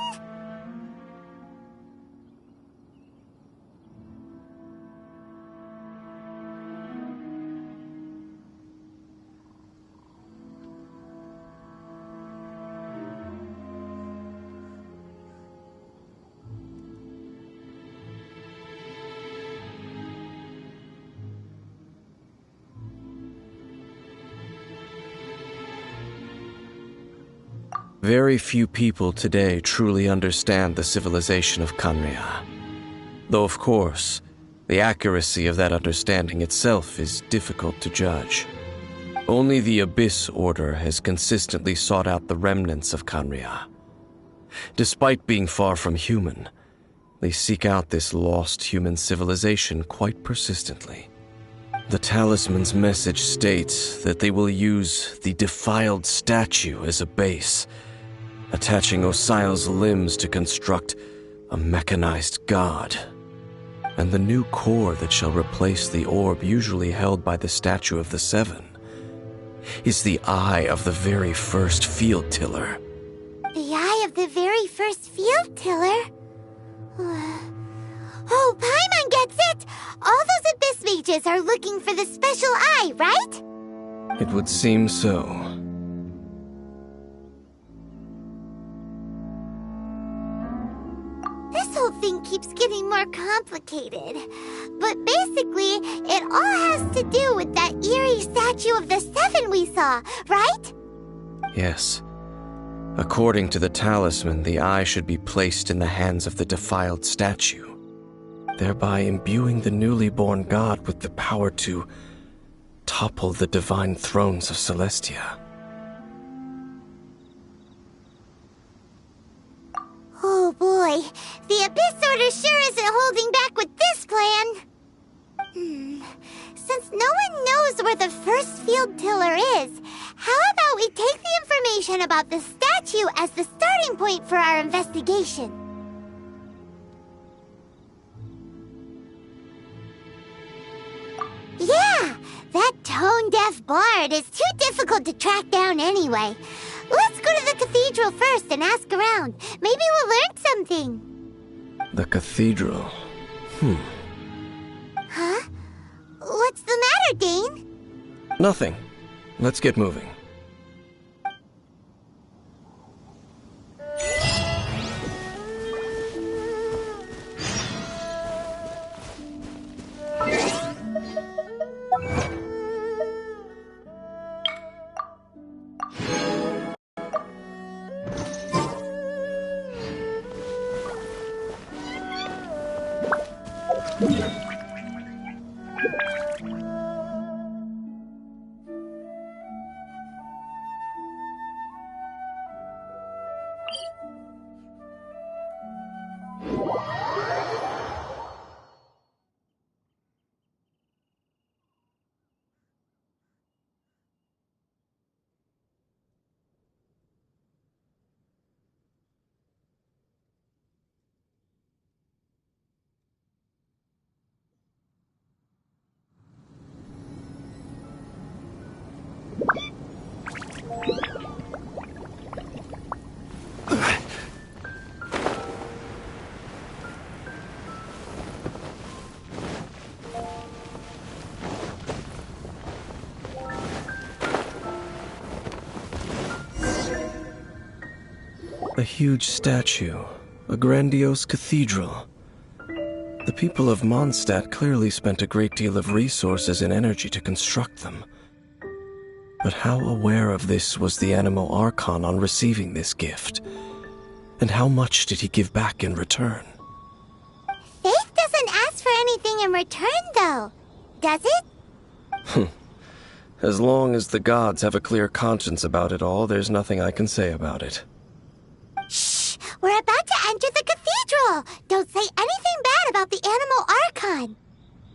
Very few people today truly understand the civilization of Khaenri'ah. Though, of course, the accuracy of that understanding itself is difficult to judge. Only the Abyss Order has consistently sought out the remnants of Khaenri'ah. Despite being far from human, they seek out this lost human civilization quite persistently. The talisman's message states that they will use the defiled statue as a base, attaching Osial's limbs to construct a mechanized god. And the new core that shall replace the orb usually held by the Statue of the Seven is the eye of the very first field tiller. The eye of the very first field tiller? Oh, Paimon gets it! All those Abyss mages are looking for the special eye, right? It would seem so. This whole thing keeps getting more complicated. But basically, it all has to do with that eerie Statue of the Seven we saw, right? Yes. According to the talisman, the eye should be placed in the hands of the defiled statue, thereby imbuing the newly born god with the power to topple the divine thrones of Celestia. Oh boy, the Abyss Order sure isn't holding back with this plan. Since no one knows where the first field tiller is, how about we take the information about the statue as the starting point for our investigation? Yeah, that tone-deaf bard is too difficult to track down anyway. Let's go to the cathedral first and ask around. Maybe we'll learn something. The cathedral. Huh? What's the matter, Dane? Nothing. Let's get moving. A huge statue, a grandiose cathedral. The people of Mondstadt clearly spent a great deal of resources and energy to construct them. But how aware of this was the Animo Archon on receiving this gift? And how much did he give back in return? Faith doesn't ask for anything in return, though. Does it? As long as the gods have a clear conscience about it all, there's nothing I can say about it. Shh! We're about to enter the cathedral! Don't say anything bad about the Animal Archon.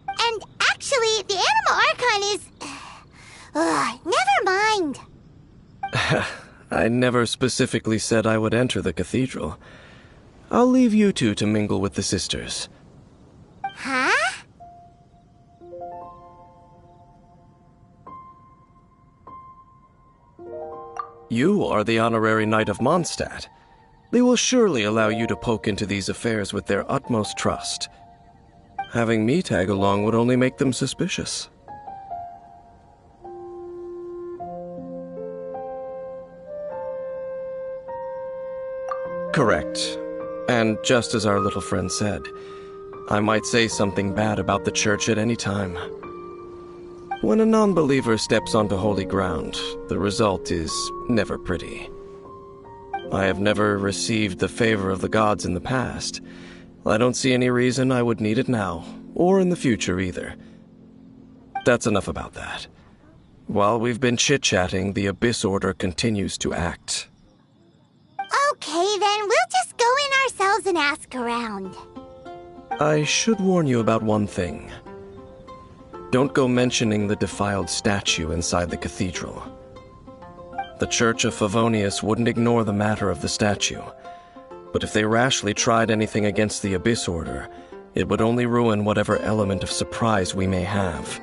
And actually, the Animal Archon is... never mind. I never specifically said I would enter the cathedral. I'll leave you two to mingle with the sisters. Huh? You are the honorary Knight of Mondstadt. They will surely allow you to poke into these affairs with their utmost trust. Having me tag along would only make them suspicious. Correct. And just as our little friend said, I might say something bad about the church at any time. When a non-believer steps onto holy ground, the result is never pretty. I have never received the favor of the gods in the past. I don't see any reason I would need it now, or in the future either. That's enough about that. While we've been chit-chatting, the Abyss Order continues to act. Okay, then we'll just go in ourselves and ask around. I should warn you about one thing. Don't go mentioning the defiled statue inside the cathedral. The Church of Favonius wouldn't ignore the matter of the statue, but if they rashly tried anything against the Abyss Order, it would only ruin whatever element of surprise we may have.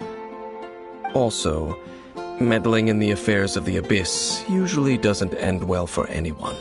Also, meddling in the affairs of the Abyss usually doesn't end well for anyone.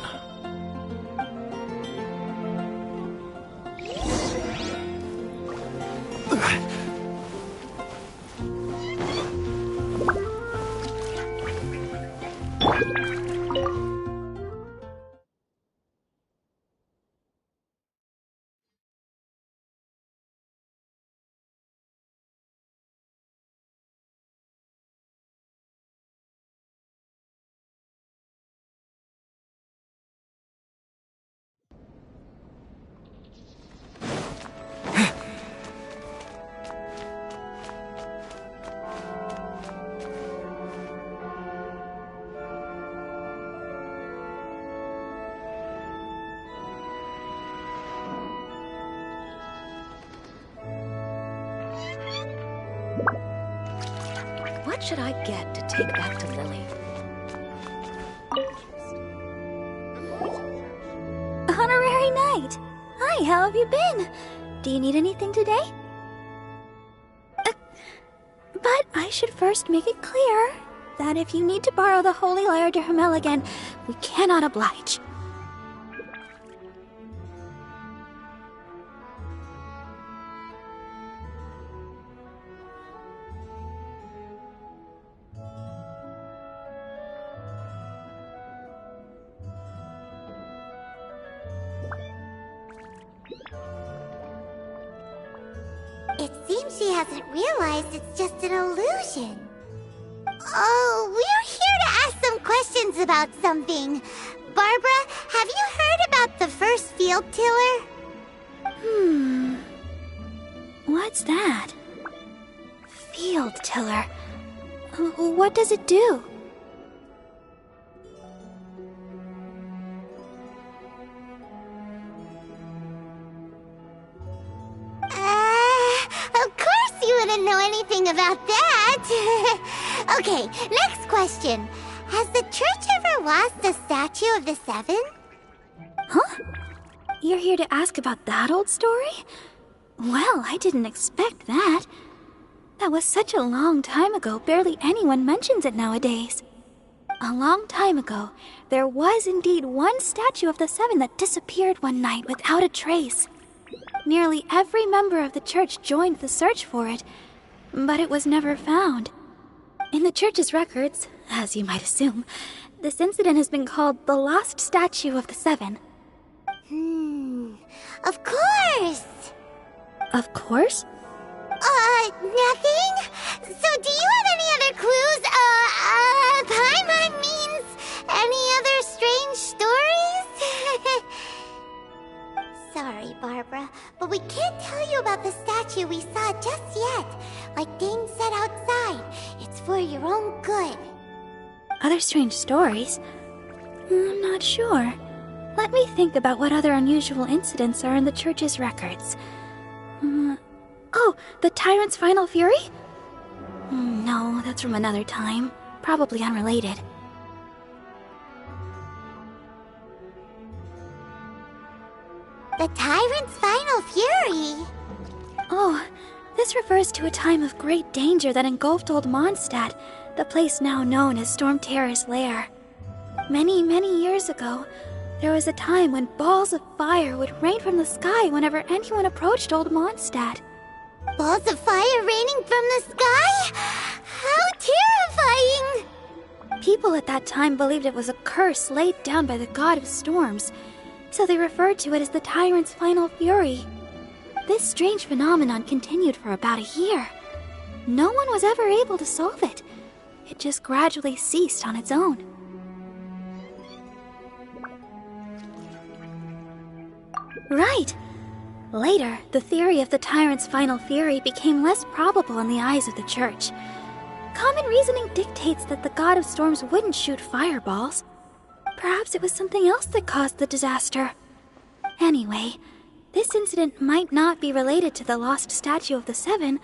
What should I get to take back to Lily? Honorary Knight! Hi, how have you been? Do you need anything today? But I should first make it clear that if you need to borrow the Holy Lyre de Hermel again, we cannot oblige. It seems she hasn't realized it's just an illusion. Oh, we're here to ask some questions about something. Barbara, have you heard about the first field tiller? What's that? Field tiller. What does it do? Of course you wouldn't know anything about that. Okay, next question. Has the church ever lost a statue of the Seven? Huh? You're here to ask about that old story? Well, I didn't expect that. That was such a long time ago, barely anyone mentions it nowadays. A long time ago, there was indeed one statue of the Seven that disappeared one night without a trace. Nearly every member of the church joined the search for it, but it was never found. In the church's records, as you might assume, this incident has been called the Lost Statue of the Seven. Of course! Of course? Nothing? So do you have any other clues? Paimon means any other strange stories? sorry, Barbara, but we can't tell you about the statue we saw just yet. Like Dane said outside, it's for your own good. Other strange stories? I'm not sure. Let me think about what other unusual incidents are in the church's records. Oh, the Tyrant's Final Fury? No, that's from another time. Probably unrelated. The Tyrant's Final Fury? Oh, this refers to a time of great danger that engulfed Old Mondstadt, the place now known as Storm Terror's lair. Many, many years ago, there was a time when balls of fire would rain from the sky whenever anyone approached Old Mondstadt. Balls of fire raining from the sky? How terrifying! People at that time believed it was a curse laid down by the god of storms, so they referred to it as the Tyrant's Final Fury. This strange phenomenon continued for about a year. No one was ever able to solve it. It just gradually ceased on its own. Right! Later, the theory of the Tyrant's Final Fury became less probable in the eyes of the Church. Common reasoning dictates that the god of storms wouldn't shoot fireballs. Perhaps it was something else that caused the disaster. Anyway, this incident might not be related to the lost statue of the Seven,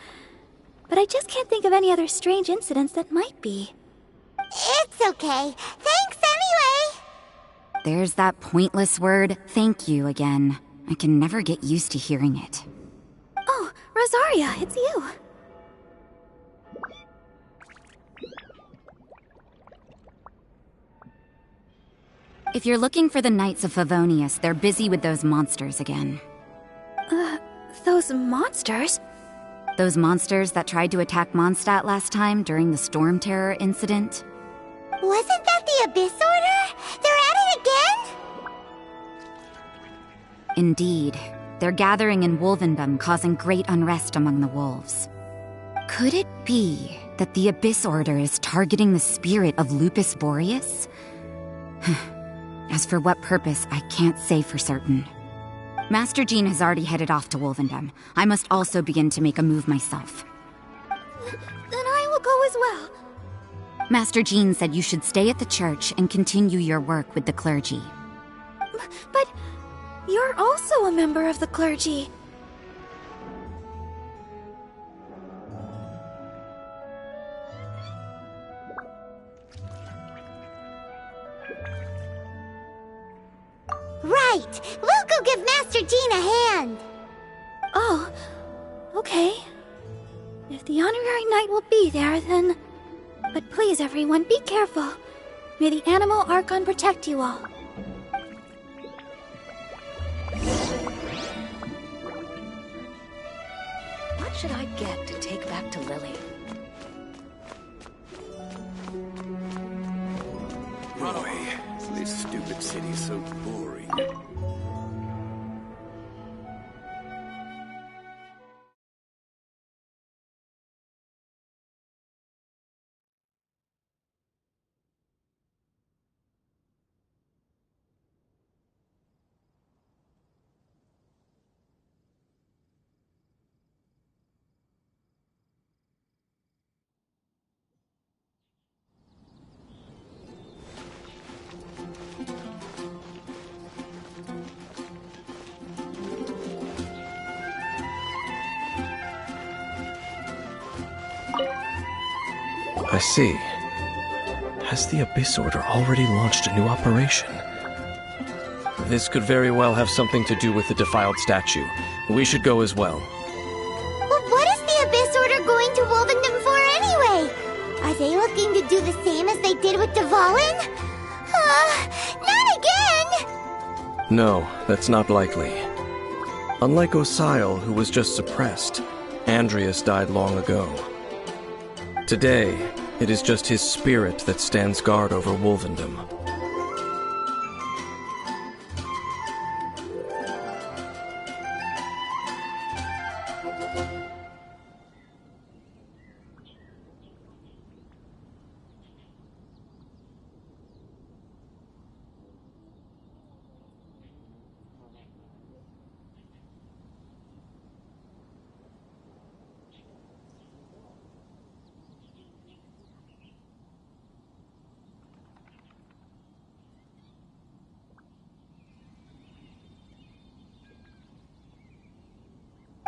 but I just can't think of any other strange incidents that might be. It's okay. Thanks anyway! There's that pointless word, thank you, again. I can never get used to hearing it. Oh, Rosaria, it's you. If you're looking for the Knights of Favonius, they're busy with those monsters again. Those monsters? Those monsters that tried to attack Mondstadt last time during the Storm Terror incident? Wasn't that the Abyss Order? They're at it again? Indeed. They're gathering in Wolvendom, causing great unrest among the wolves. Could it be that the Abyss Order is targeting the spirit of Lupus Boreas? As for what purpose, I can't say for certain. Master Jean has already headed off to Wolvendom. I must also begin to make a move myself. Then I will go as well. Master Jean said you should stay at the church and continue your work with the clergy. But you're also a member of the clergy. Right! We'll go give Master Jean a hand! Oh, okay. If the honorary knight will be there, then... But please, everyone, be careful. May the Animal Archon protect you all. What should I get to take back to Lily? Boy, this stupid city's so boring. I see. Has the Abyss Order already launched a new operation? This could very well have something to do with the defiled statue. We should go as well. But what is the Abyss Order going to Wolvendom for anyway? Are they looking to do the same as they did with Dvalin? Not again! No, that's not likely. Unlike Osile, who was just suppressed, Andreas died long ago. Today, it is just his spirit that stands guard over Wolvendom.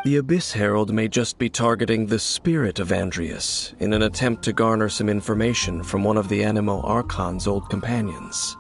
The Abyss Herald may just be targeting the spirit of Andreas in an attempt to garner some information from one of the Animo Archon's old companions.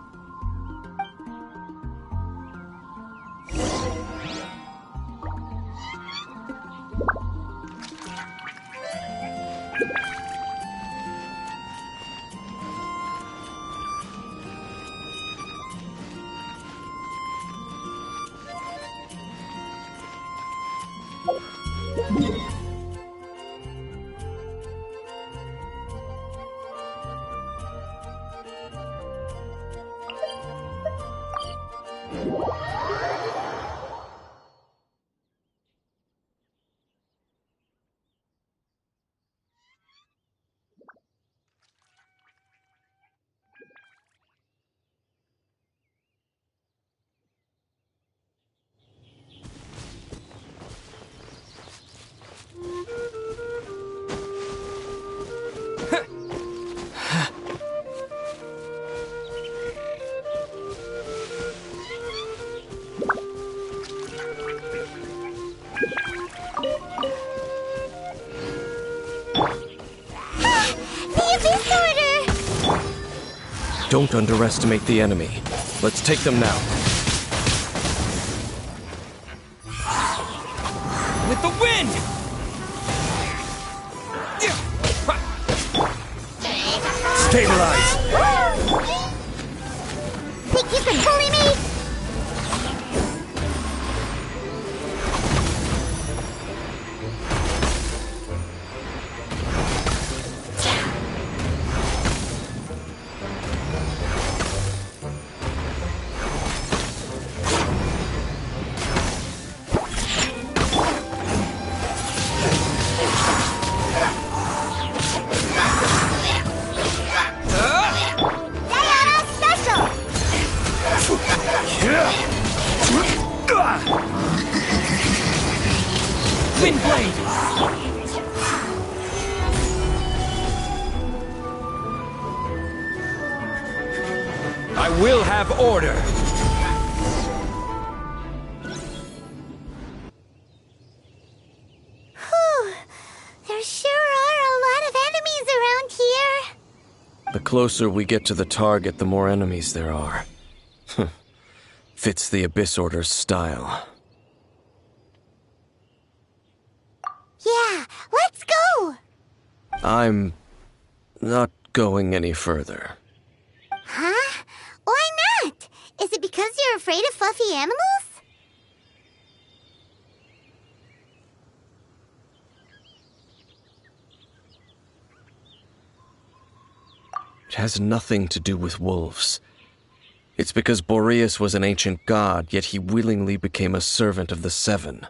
Don't underestimate the enemy. Let's take them now. With the wind! Stabilize! Think you can bully me? Windblade! I will have order! Whew. There sure are a lot of enemies around here. The closer we get to the target, the more enemies there are. Fits the Abyss Order's style. Yeah, let's go! I'm not going any further. Huh? Why not? Is it because you're afraid of fluffy animals? It has nothing to do with wolves. It's because Boreas was an ancient god, yet he willingly became a servant of the Seven.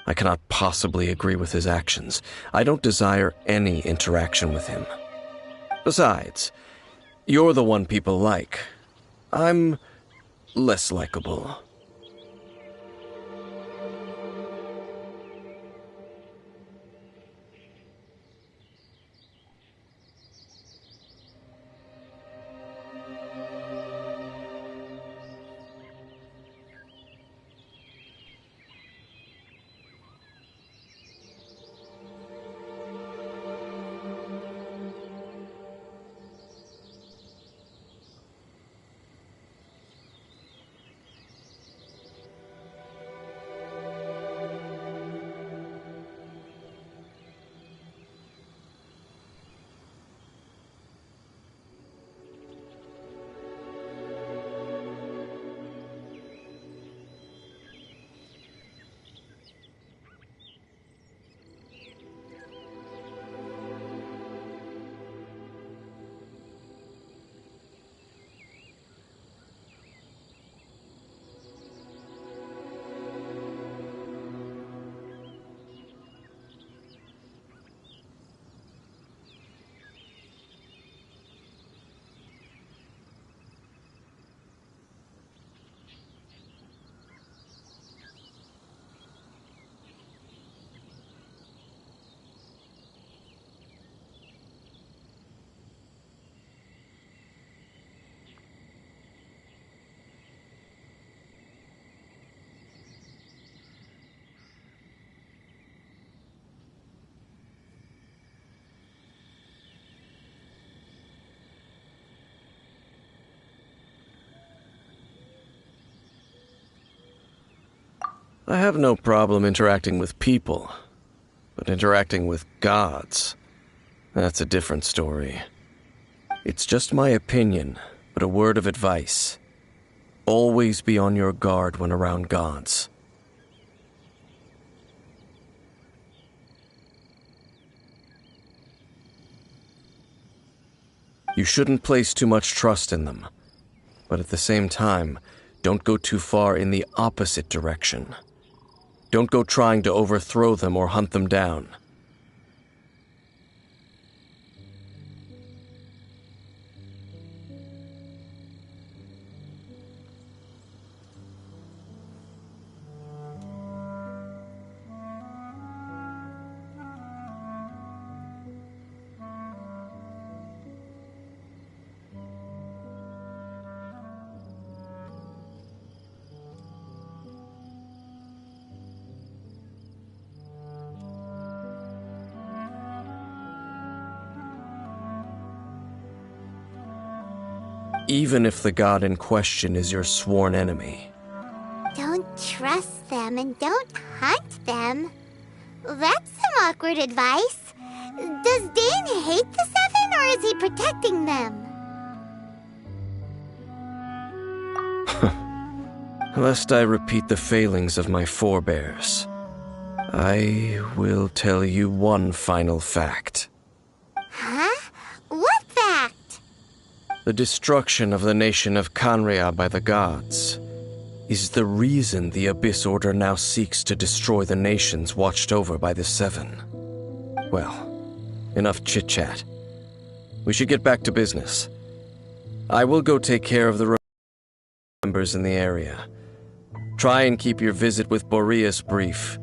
I cannot possibly agree with his actions. I don't desire any interaction with him. Besides, you're the one people like. I'm less likable. I have no problem interacting with people, but interacting with gods, that's a different story. It's just my opinion, but a word of advice. Always be on your guard when around gods. You shouldn't place too much trust in them, but at the same time, don't go too far in the opposite direction. Don't go trying to overthrow them or hunt them down. Even if the god in question is your sworn enemy. Don't trust them and don't hunt them. That's some awkward advice. Does Dane hate the Seven, or is he protecting them? Lest I repeat the failings of my forebears, I will tell you one final fact. Huh? What fact? The destruction of the nation of Canria by the gods is the reason the Abyss Order now seeks to destroy the nations watched over by the Seven. Well, enough chit-chat. We should get back to business. I will go take care of the members in the area. Try and keep your visit with Boreas brief.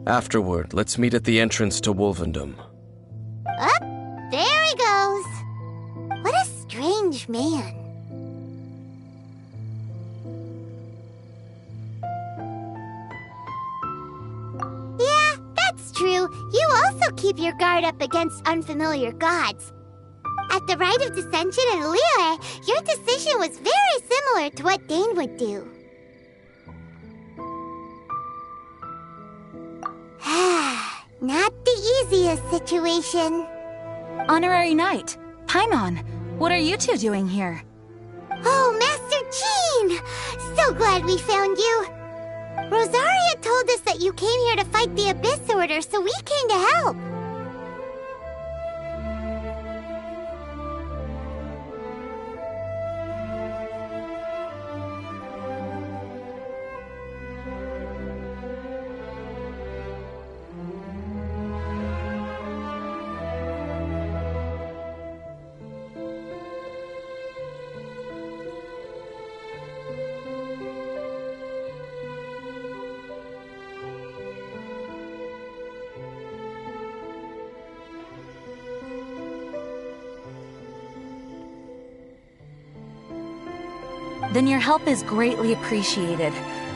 Afterward, let's meet at the entrance to Wolvendom. Up, there he goes. What a strange man. Yeah, that's true. You also keep your guard up against unfamiliar gods. At the Rite of Dissension in Liyue, your decision was very similar to what Dane would do. Not the easiest situation. Honorary Knight, Paimon, what are you two doing here? Oh, Master Jean! So glad we found you. Rosaria told us that you came here to fight the Abyss Order, so we came to help. Then your help is greatly appreciated.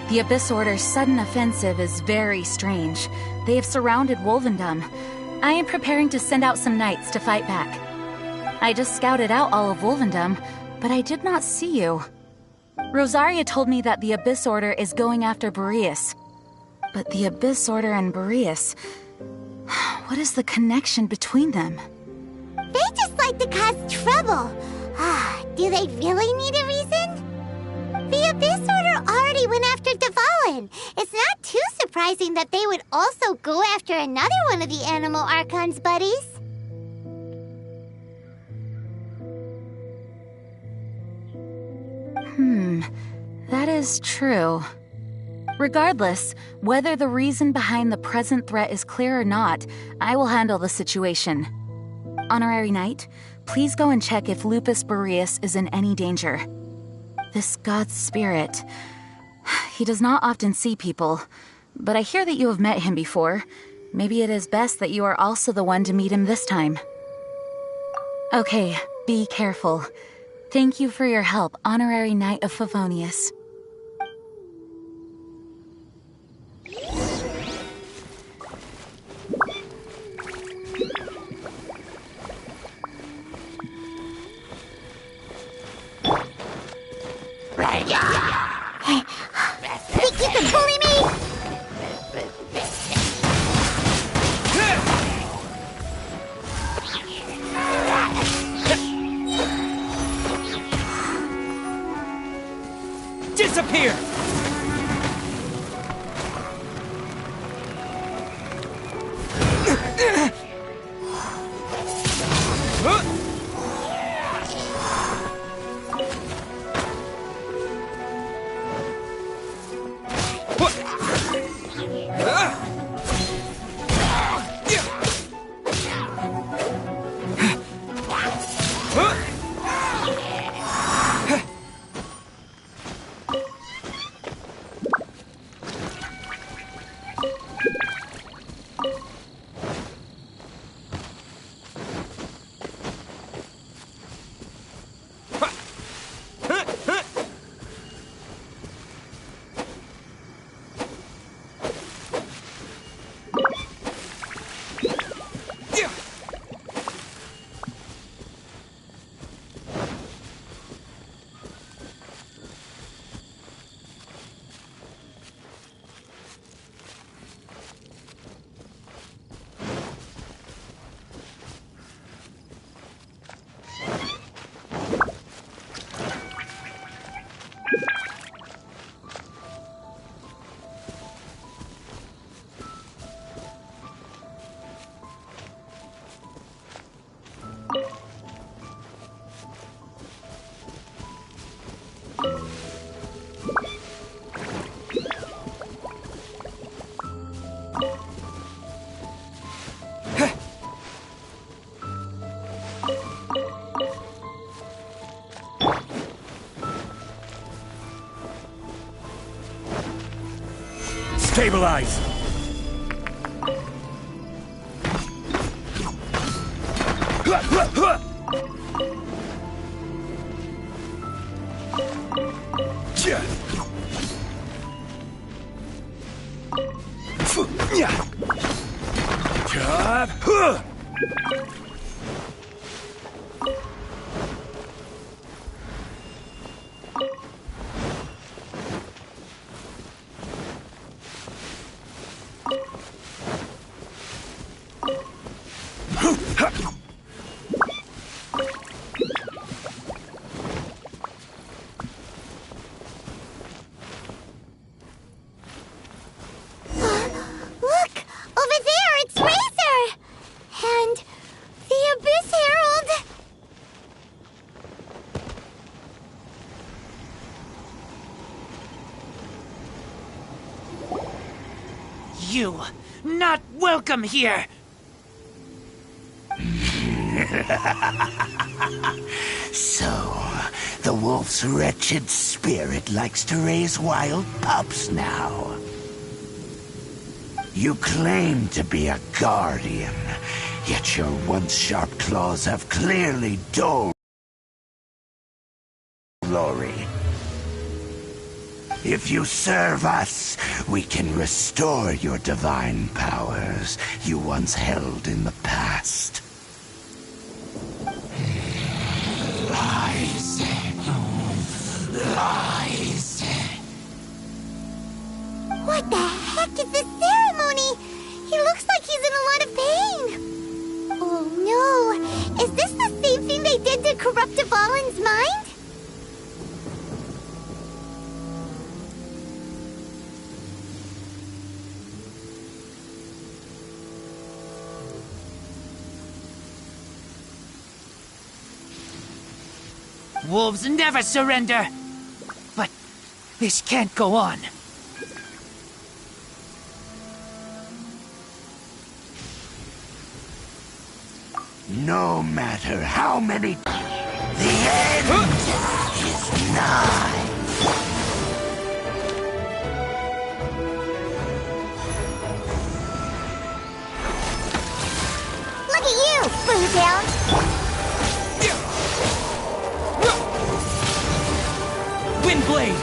The Abyss Order's sudden offensive is very strange. They have surrounded Wolvendom. I am preparing to send out some knights to fight back. I just scouted out all of Wolvendom, but I did not see you. Rosaria told me that the Abyss Order is going after Boreas. But the Abyss Order and Boreas... what is the connection between them? They just like to cause trouble. Do they really need a reason? The Abyss Order already went after Dvalin. It's not too surprising that they would also go after another one of the Animal Archon's buddies. That is true. Regardless, whether the reason behind the present threat is clear or not, I will handle the situation. Honorary Knight, please go and check if Lupus Boreas is in any danger. This god's spirit... he does not often see people, but I hear that you have met him before. Maybe it is best that you are also the one to meet him this time. Okay, be careful. Thank you for your help, Honorary Knight of Favonius. Think you can bully me? Stabilize! Look! Over there, it's Razor! And the Abyss Herald! You, not welcome here! So, the wolf's wretched spirit likes to raise wild pups now. You claim to be a guardian, yet your once sharp claws have clearly dulled glory. If you serve us, we can restore your divine powers you once held in the past. Lies. Lies. What the heck is this ceremony? He looks like he's in a lot of pain. Oh no! Is this the same thing they did to corrupt Dvalin's mind? Wolves never surrender! But this can't go on. No matter how many... The end is nigh. Look at you, Boomtown! Windblade!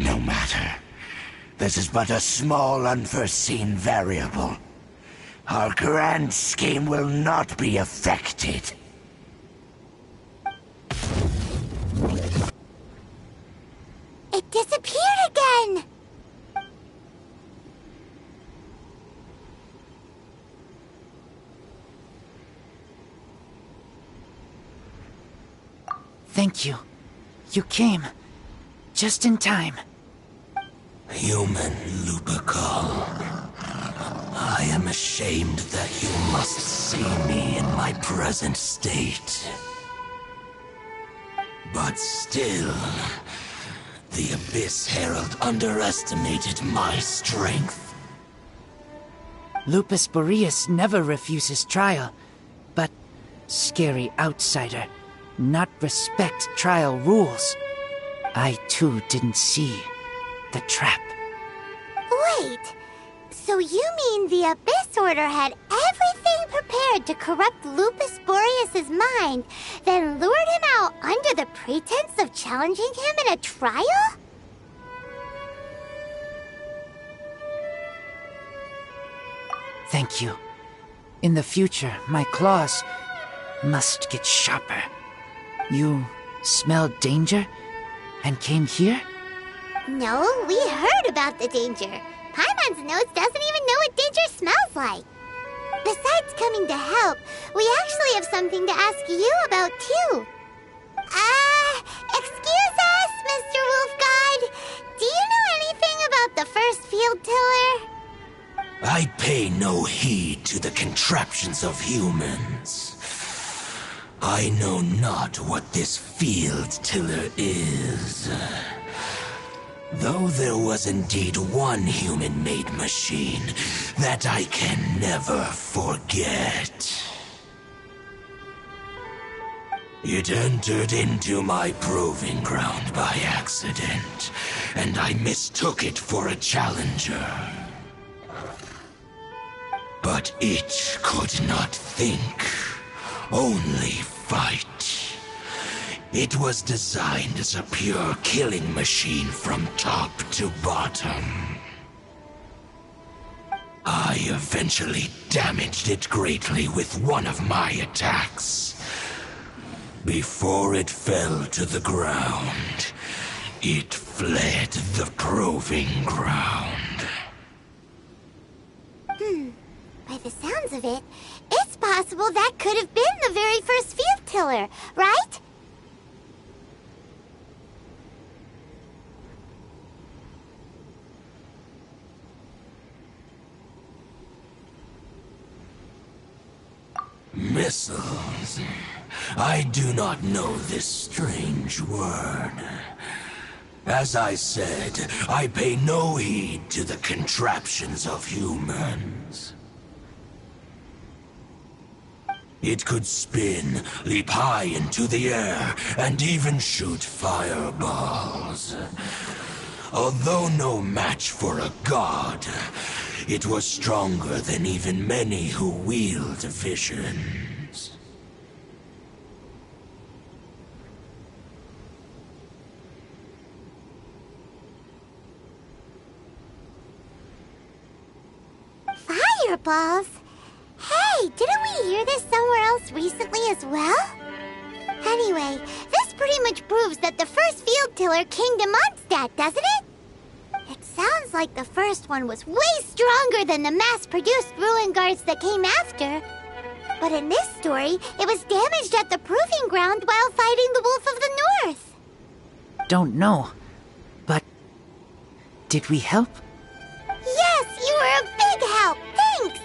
No matter. This is but a small, unforeseen variable. Our grand scheme will not be affected. It disappeared again! Thank you. You came. Just in time. Human Lupercal. I am ashamed that you must see me in my present state. But still, the Abyss Herald underestimated my strength. Lupus Boreas never refuses trial, but scary outsider, not respect trial rules. I too didn't see the trap. Wait, so you mean the Abyss Order had everything prepared to corrupt Lupus Boreas' mind, then lured him out under the pretense of challenging him in a trial? Thank you. In the future, my claws must get sharper. You smelled danger and came here? No, we heard about the danger. Paimon's nose doesn't even know what danger smells like. Besides coming to help, we actually have something to ask you about, too. Excuse us, Mr. Wolf Guide. Do you know anything about the first field tiller? I pay no heed to the contraptions of humans. I know not what this field tiller is. Though there was indeed one human-made machine that I can never forget. It entered into my proving ground by accident, and I mistook it for a challenger. But it could not think, only fight. It was designed as a pure killing machine from top to bottom. I eventually damaged it greatly with one of my attacks. Before it fell to the ground, it fled the proving ground. By the sounds of it, it's possible that could have been the very first field tiller, right? Missiles. I do not know this strange word. As I said, I pay no heed to the contraptions of humans. It could spin, leap high into the air, and even shoot fireballs. Although no match for a god, it was stronger than even many who wield visions. Fireballs? Hey, didn't we hear this somewhere else recently as well? Anyway, this pretty much proves that the first field tiller came to Mondstadt, doesn't it? It sounds like the first one was way stronger than the mass-produced ruin guards that came after. But in this story, it was damaged at the proving ground while fighting the Wolf of the North. Don't know, but did we help? Yes, you were a big help. Thanks.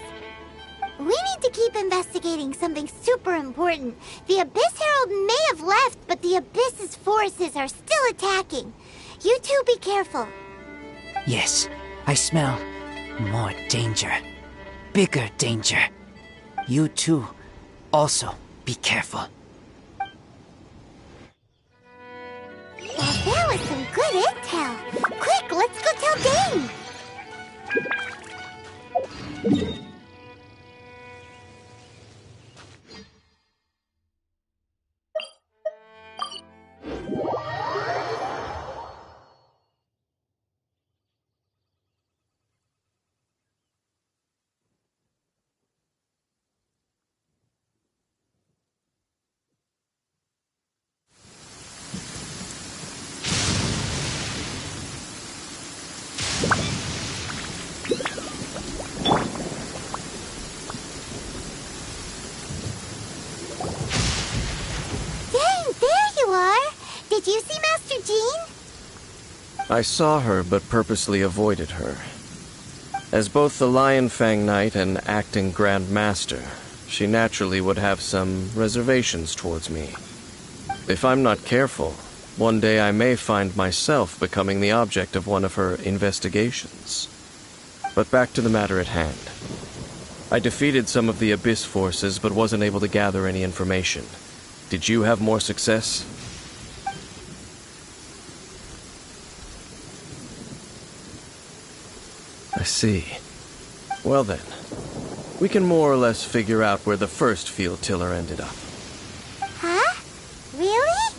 We need to keep investigating something super important. The Abyss Herald may have left, but the Abyss's forces are still attacking. You two be careful. Yes, I smell more danger. Bigger danger. You too, also be careful. Well, that was some good intel. Quick, let's go tell Dane. Did you see Master Jean? I saw her, but purposely avoided her. As both the Lion Fang Knight and acting Grand Master, she naturally would have some reservations towards me. If I'm not careful, one day I may find myself becoming the object of one of her investigations. But back to the matter at hand. I defeated some of the Abyss forces, but wasn't able to gather any information. Did you have more success? I see. Well then, we can more or less figure out where the first field tiller ended up. Huh? Really?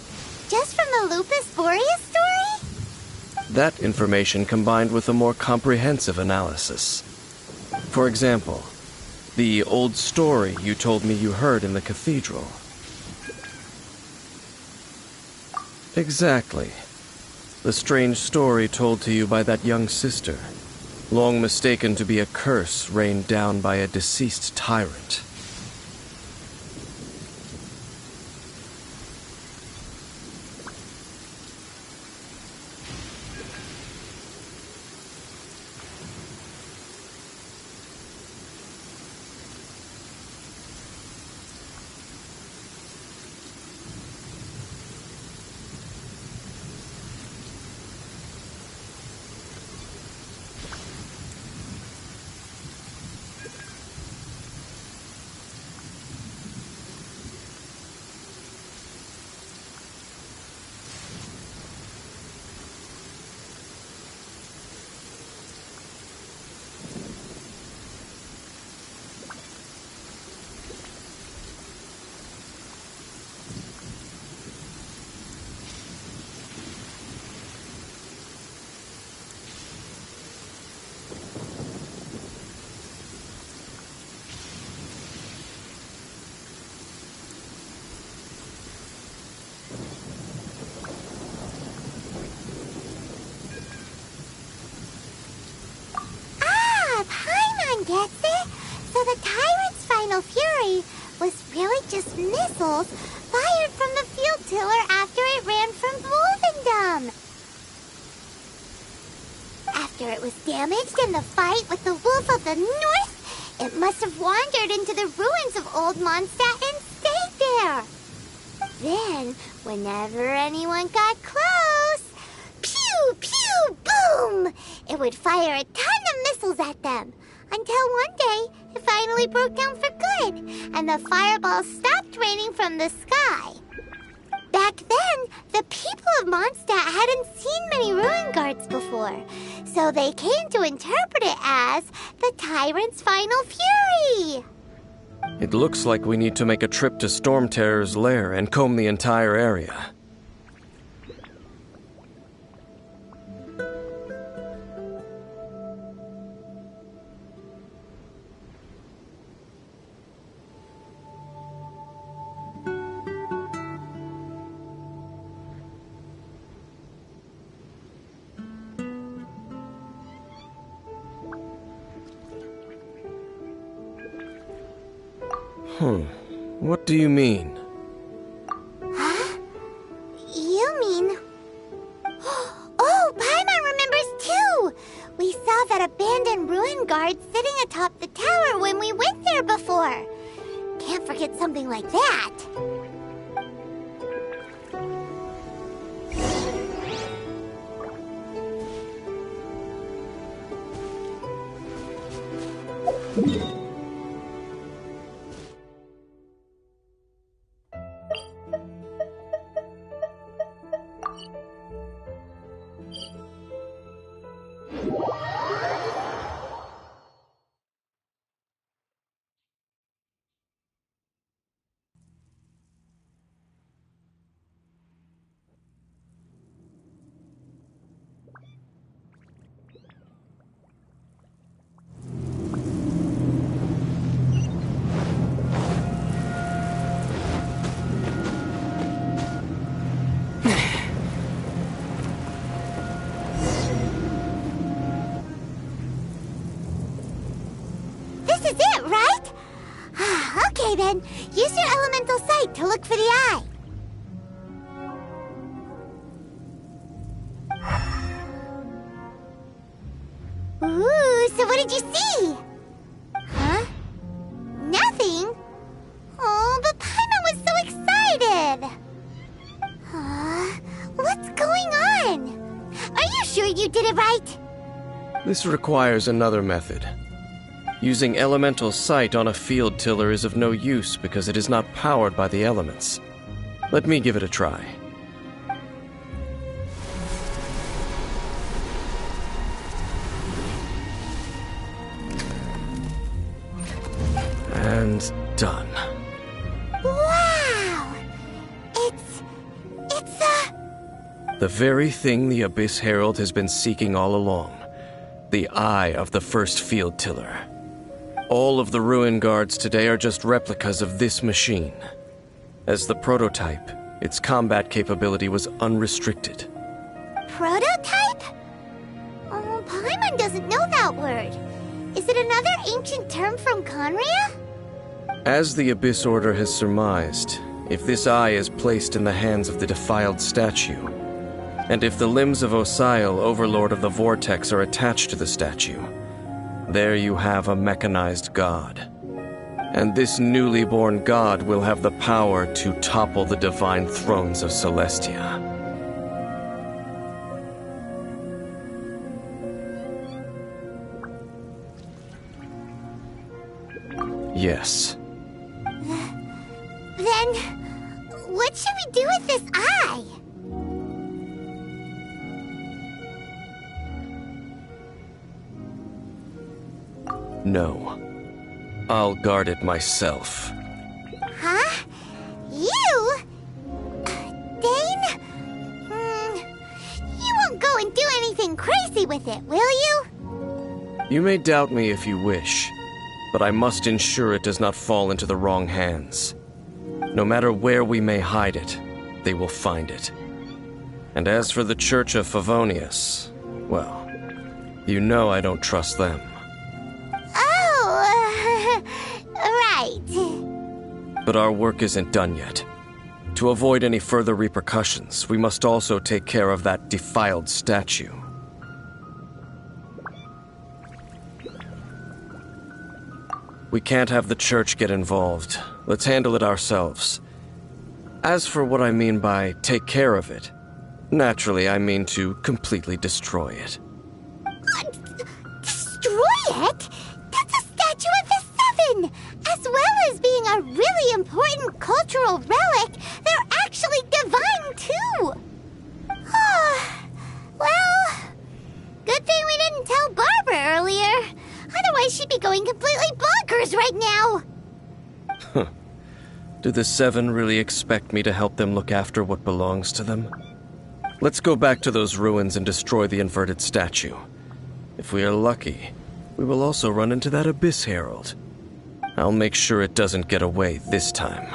Just from the Lupus Boreas story? That information combined with a more comprehensive analysis. For example, the old story you told me you heard in the cathedral. Exactly. The strange story told to you by that young sister, long mistaken to be a curse rained down by a deceased tyrant. dangerous missiles fired from the field tiller after it ran from Wolvendom. After it was damaged in the fight with the Wolf of the North, it must have wandered into the ruins of Old Mondstadt and stayed there. Then, whenever anyone got close, pew, pew, boom! It would fire a ton of missiles at them, until one day it finally broke down for good, and the fireballs stopped raining from the sky. Back then, the people of Mondstadt hadn't seen many ruin guards before, so they came to interpret it as the Tyrant's final fury. It looks like we need to make a trip to Storm Terror's lair and comb the entire area. What do you mean? Huh? You mean... Oh, Paimon remembers too! We saw that abandoned ruin guard sitting atop the tower when we went there before. Can't forget something like that. This is it, right? Okay then, use your elemental sight to look for the eye. Ooh, so what did you see? Huh? Nothing? Oh, but Paimon was so excited! What's going on? Are you sure you did it right? This requires another method. Using elemental sight on a field tiller is of no use because it is not powered by the elements. Let me give it a try. And done. Wow! It's the very thing the Abyss Herald has been seeking all along. The eye of the first field tiller. All of the ruin guards today are just replicas of this machine. As the prototype, its combat capability was unrestricted. Prototype? Oh, Paimon doesn't know that word. Is it another ancient term from Conria? As the Abyss Order has surmised, if this eye is placed in the hands of the defiled statue, and if the limbs of Osial, Overlord of the Vortex, are attached to the statue, there you have a mechanized god. And this newly born god will have the power to topple the divine thrones of Celestia. Yes. Then, what should we do with this eye? No. I'll guard it myself. Huh? You? Dane? You won't go and do anything crazy with it, will you? You may doubt me if you wish, but I must ensure it does not fall into the wrong hands. No matter where we may hide it, they will find it. And as for the Church of Favonius, well, you know I don't trust them. Oh, right. But our work isn't done yet. To avoid any further repercussions, we must also take care of that defiled statue. We can't have the church get involved. Let's handle it ourselves. As for what I mean by take care of it, naturally I mean to completely destroy it. Destroy it? That's a statue of the Seven! As well as being a really important cultural relic, they're actually divine too! Well, good thing we didn't tell Barbara earlier. Otherwise she'd be going completely bonkers right now! Do the Seven really expect me to help them look after what belongs to them? Let's go back to those ruins and destroy the inverted statue. If we are lucky, we will also run into that Abyss Herald. I'll make sure it doesn't get away this time.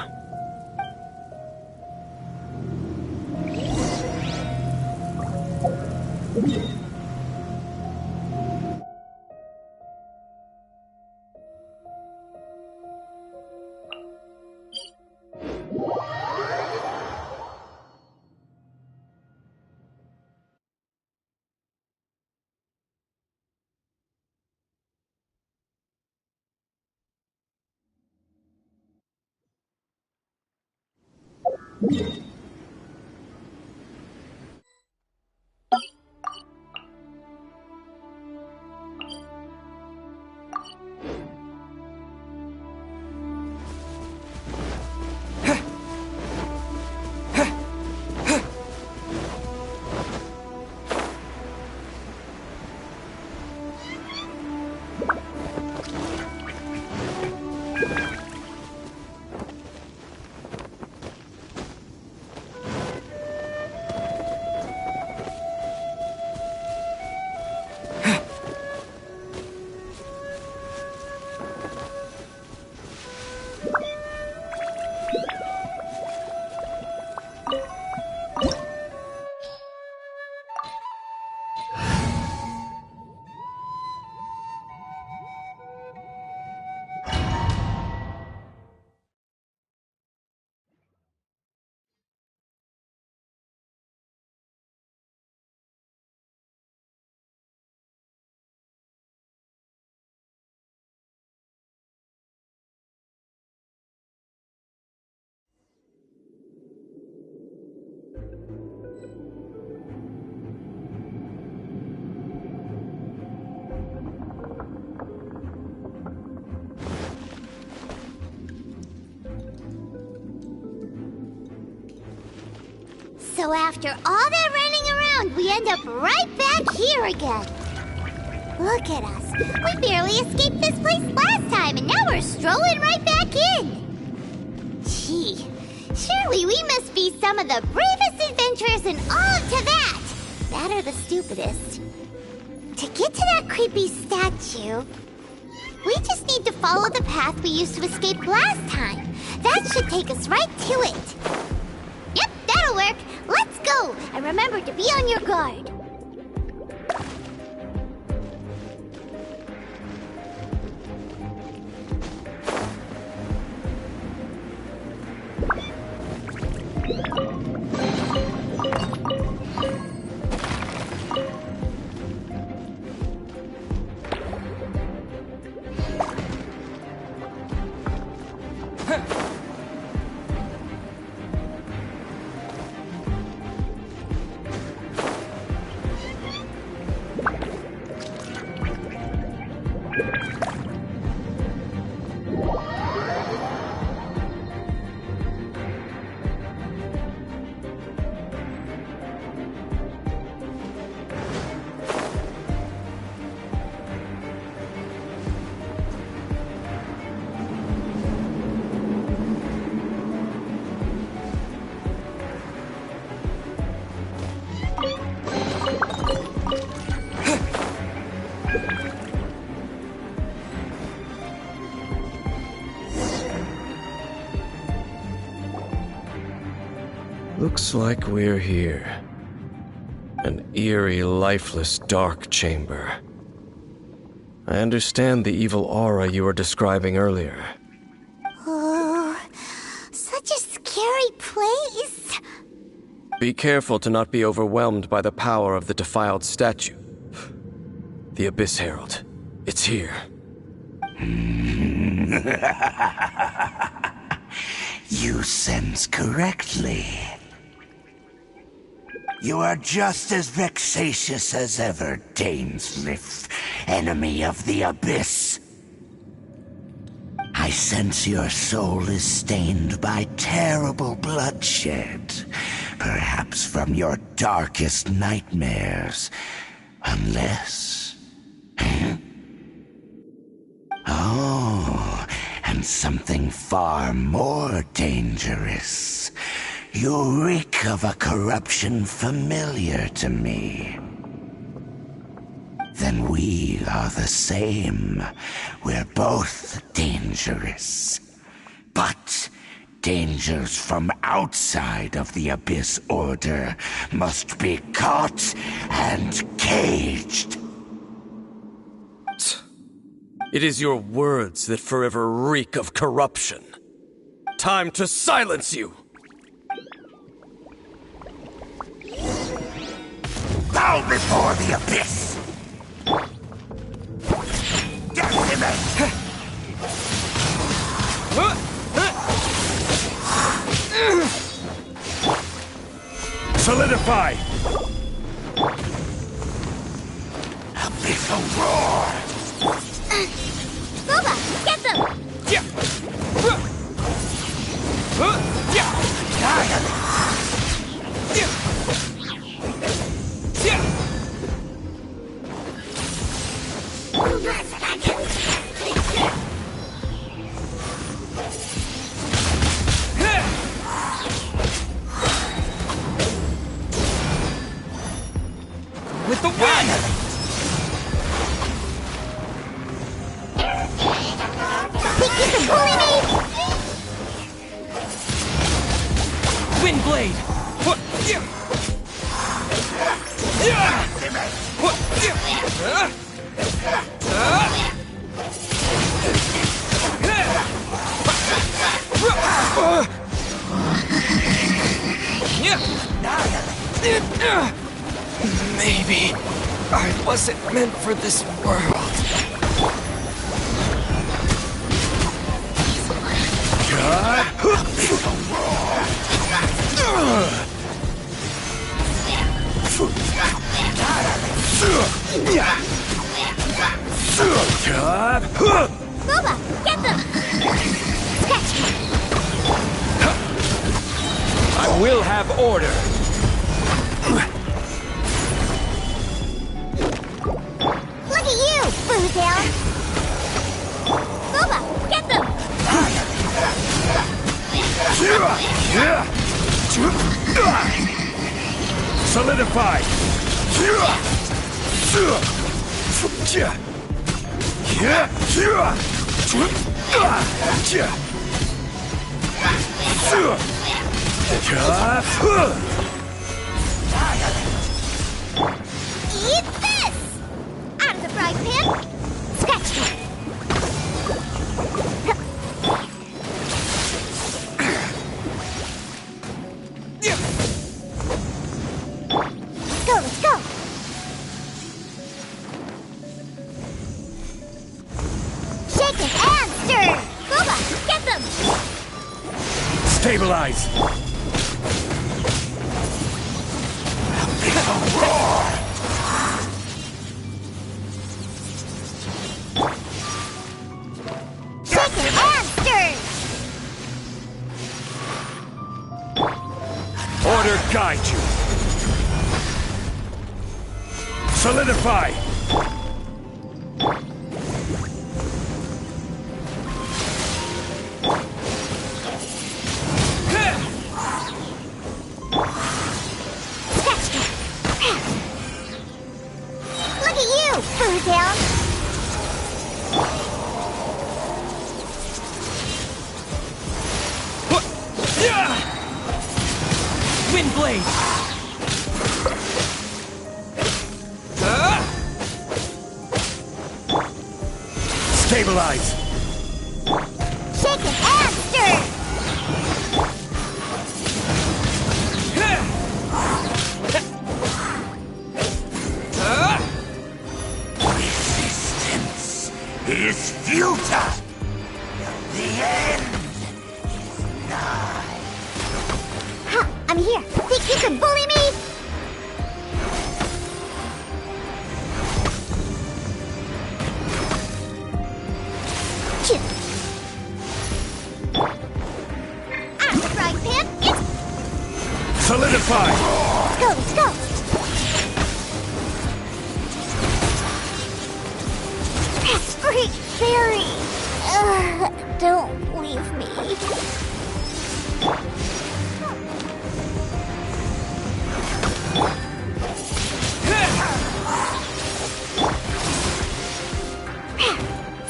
So after all that running around, we end up right back here again. Look at us. We barely escaped this place last time, and now we're strolling right back in. Gee, surely we must be some of the bravest adventurers in all of Teyvat. That or the stupidest. To get to that creepy statue, we just need to follow the path we used to escape last time. That should take us right to it. Yep, that'll work. Let's go, and remember to be on your guard. Looks like we're here. An eerie, lifeless, dark chamber. I understand the evil aura you were describing earlier. Oh, Be careful to not be overwhelmed by the power of the defiled statue. The Abyss Herald. It's here. You sense correctly. You are just as vexatious as ever, Dainslief, enemy of the Abyss. I sense your soul is stained by terrible bloodshed, perhaps from your darkest nightmares, unless... Oh, and something far more dangerous. You reek of a corruption familiar to me. Then we are the same. We're both dangerous. But dangers from outside of the Abyss Order must be caught and caged. It is your words that forever reek of corruption. Time to silence you! Bow before the Abyss! Decimate! Solidify! Abyssal roar! Boba, get them! With the wind! Wind blade! Maybe I wasn't meant for this world. Boba, get them! I will have order. Look at you, Bootail! Boba, get them! Solidify! Eat this! Out of the frying pan! Scratch me! Let's go! Shake it and stir! Boba, get them! Stabilize! Shake it and stir! Order guide you! Solidify! Look at you, Bootail! Wind blade! Stabilize! Shake it and stir! is futile. The end is nigh. Ha! I'm here. Think you can bully me? I'm the frying pan. Solidify! Let's go, let's go. Great fairy. Don't leave me.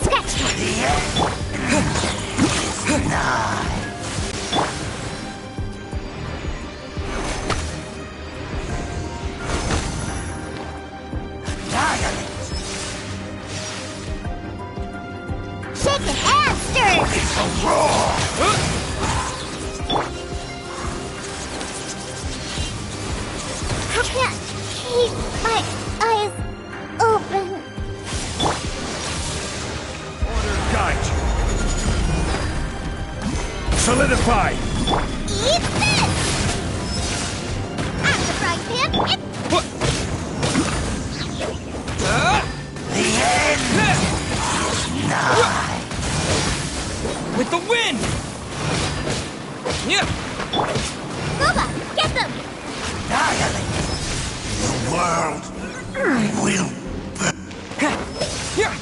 Scratch me. Shaken and stirred. It's a roar! I can't keep my eyes open. Order guide you. Solidify! Eat this! I'm the frying pan. What? The end is nigh. With the wind! Yeah! Boba, get them! Annihilate. The world will Yeah!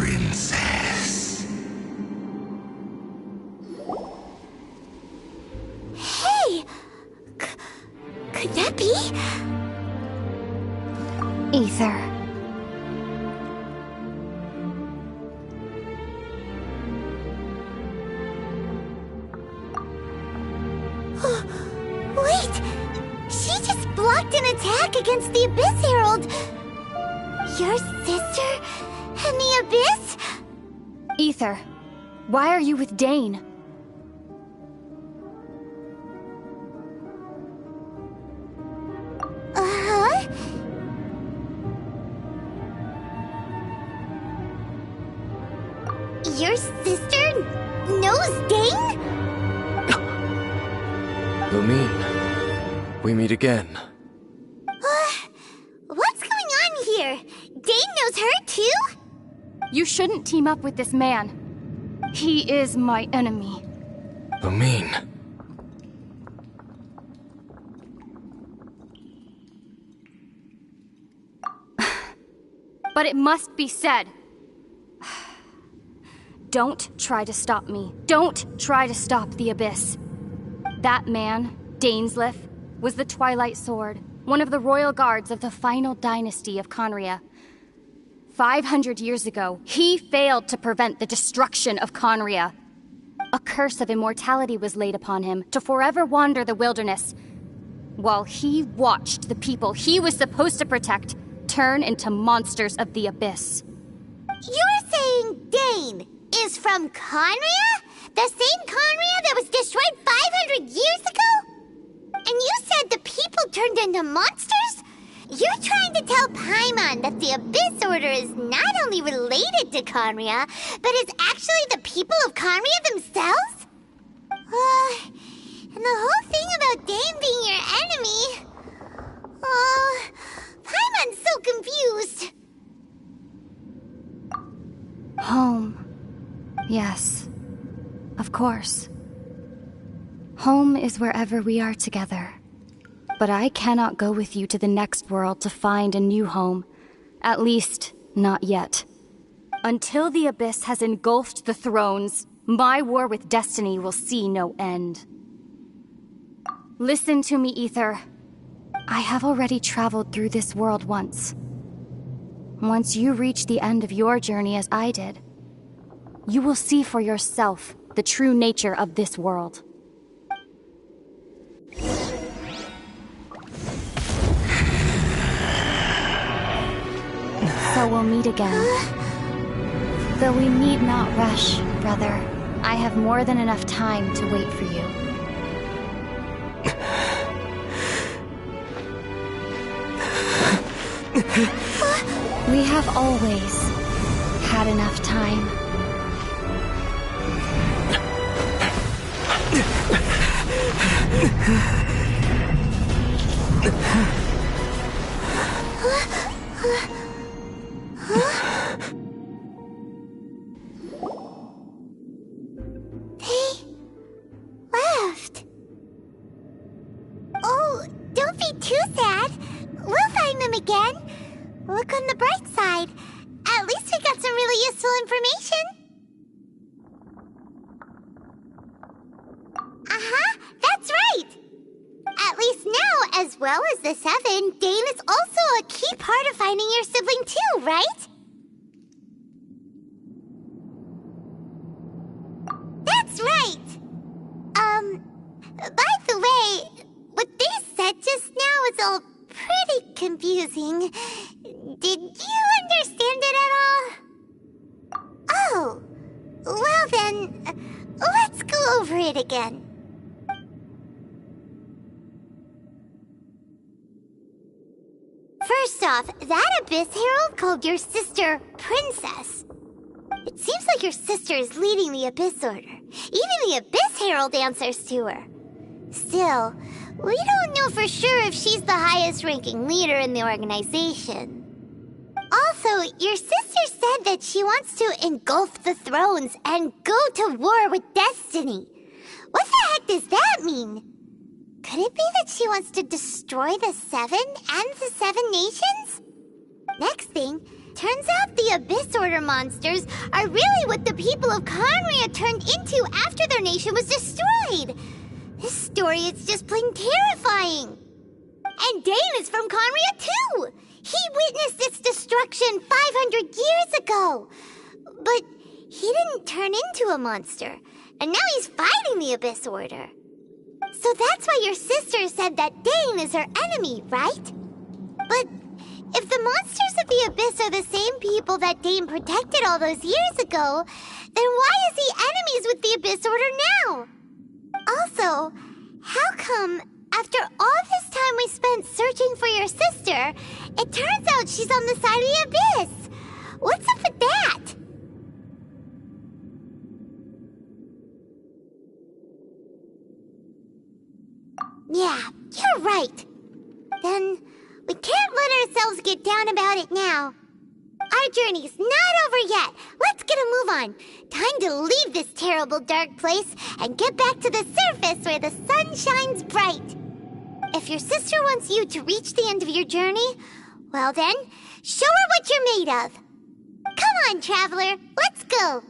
princess. Hey! Could that be? Ether. Wait! She just blocked an attack against the Abyss Herald! Your sister and the Abyss? Ether, why are you with Dane? Uh-huh? Your sister knows Dane? Lumine, we meet again. What's going on here? Dane knows her too? You shouldn't team up with this man. He is my enemy. Lumine. But it must be said. Don't try to stop me. Don't try to stop the Abyss. That man, Dainslief, was the Twilight Sword, one of the royal guards of the final dynasty of Conria. 500 years ago, he failed to prevent the destruction of Conria. A curse of immortality was laid upon him to forever wander the wilderness, while he watched the people he was supposed to protect turn into monsters of the Abyss. You're saying Dane is from Conria? The same Conria that was destroyed 500 years ago? And you said the people turned into monsters? You're trying to tell Paimon that the Abyss Order is not only related to Conria, but is actually the people of Conria themselves? And the whole thing about Dane being your enemy... Paimon's so confused. Home. Yes. Of course. Home is wherever we are together. But I cannot go with you to the next world to find a new home. At least, not yet. Until the Abyss has engulfed the thrones, my war with destiny will see no end. Listen to me, Ether. I have already traveled through this world once. Once you reach the end of your journey as I did, you will see for yourself the true nature of this world. So we'll meet again. Though we need not rush, brother. I have more than enough time to wait for you. We have always had enough time. They left. Oh, don't be too sad. We'll find them again. Look on the bright side. At least we got some really useful information. That's right. At least now, as well as the Seven, Dane is also a key part of finding your sibling too, right? That's right. By the way, what they said just now is all pretty confusing. Did you understand it at all? Oh, well then, let's go over it again. First off, that Abyss Herald called your sister Princess. It seems like your sister is leading the Abyss Order. Even the Abyss Herald answers to her. Still, we don't know for sure if she's the highest-ranking leader in the organization. Also, your sister said that she wants to engulf the thrones and go to war with Destiny. What the heck does that mean? Could it be that she wants to destroy the Seven and the Seven Nations? Next thing, turns out the Abyss Order monsters are really what the people of Conria turned into after their nation was destroyed. This story is just plain terrifying. And Dane is from Conria too. He witnessed its destruction 500 years ago. But he didn't turn into a monster. And now he's fighting the Abyss Order. So that's why your sister said that Dane is her enemy, right? But if the monsters of the Abyss are the same people that Dane protected all those years ago, then why is he enemies with the Abyss Order now? Also, how come, after all this time we spent searching for your sister, it turns out she's on the side of the Abyss? What's up with that? Yeah, you're right. Then, we can't let ourselves get down about it now. Our journey's not over yet. Let's get a move on. Time to leave this terrible dark place and get back to the surface where the sun shines bright. If your sister wants you to reach the end of your journey, well then, show her what you're made of. Come on, traveler, let's go.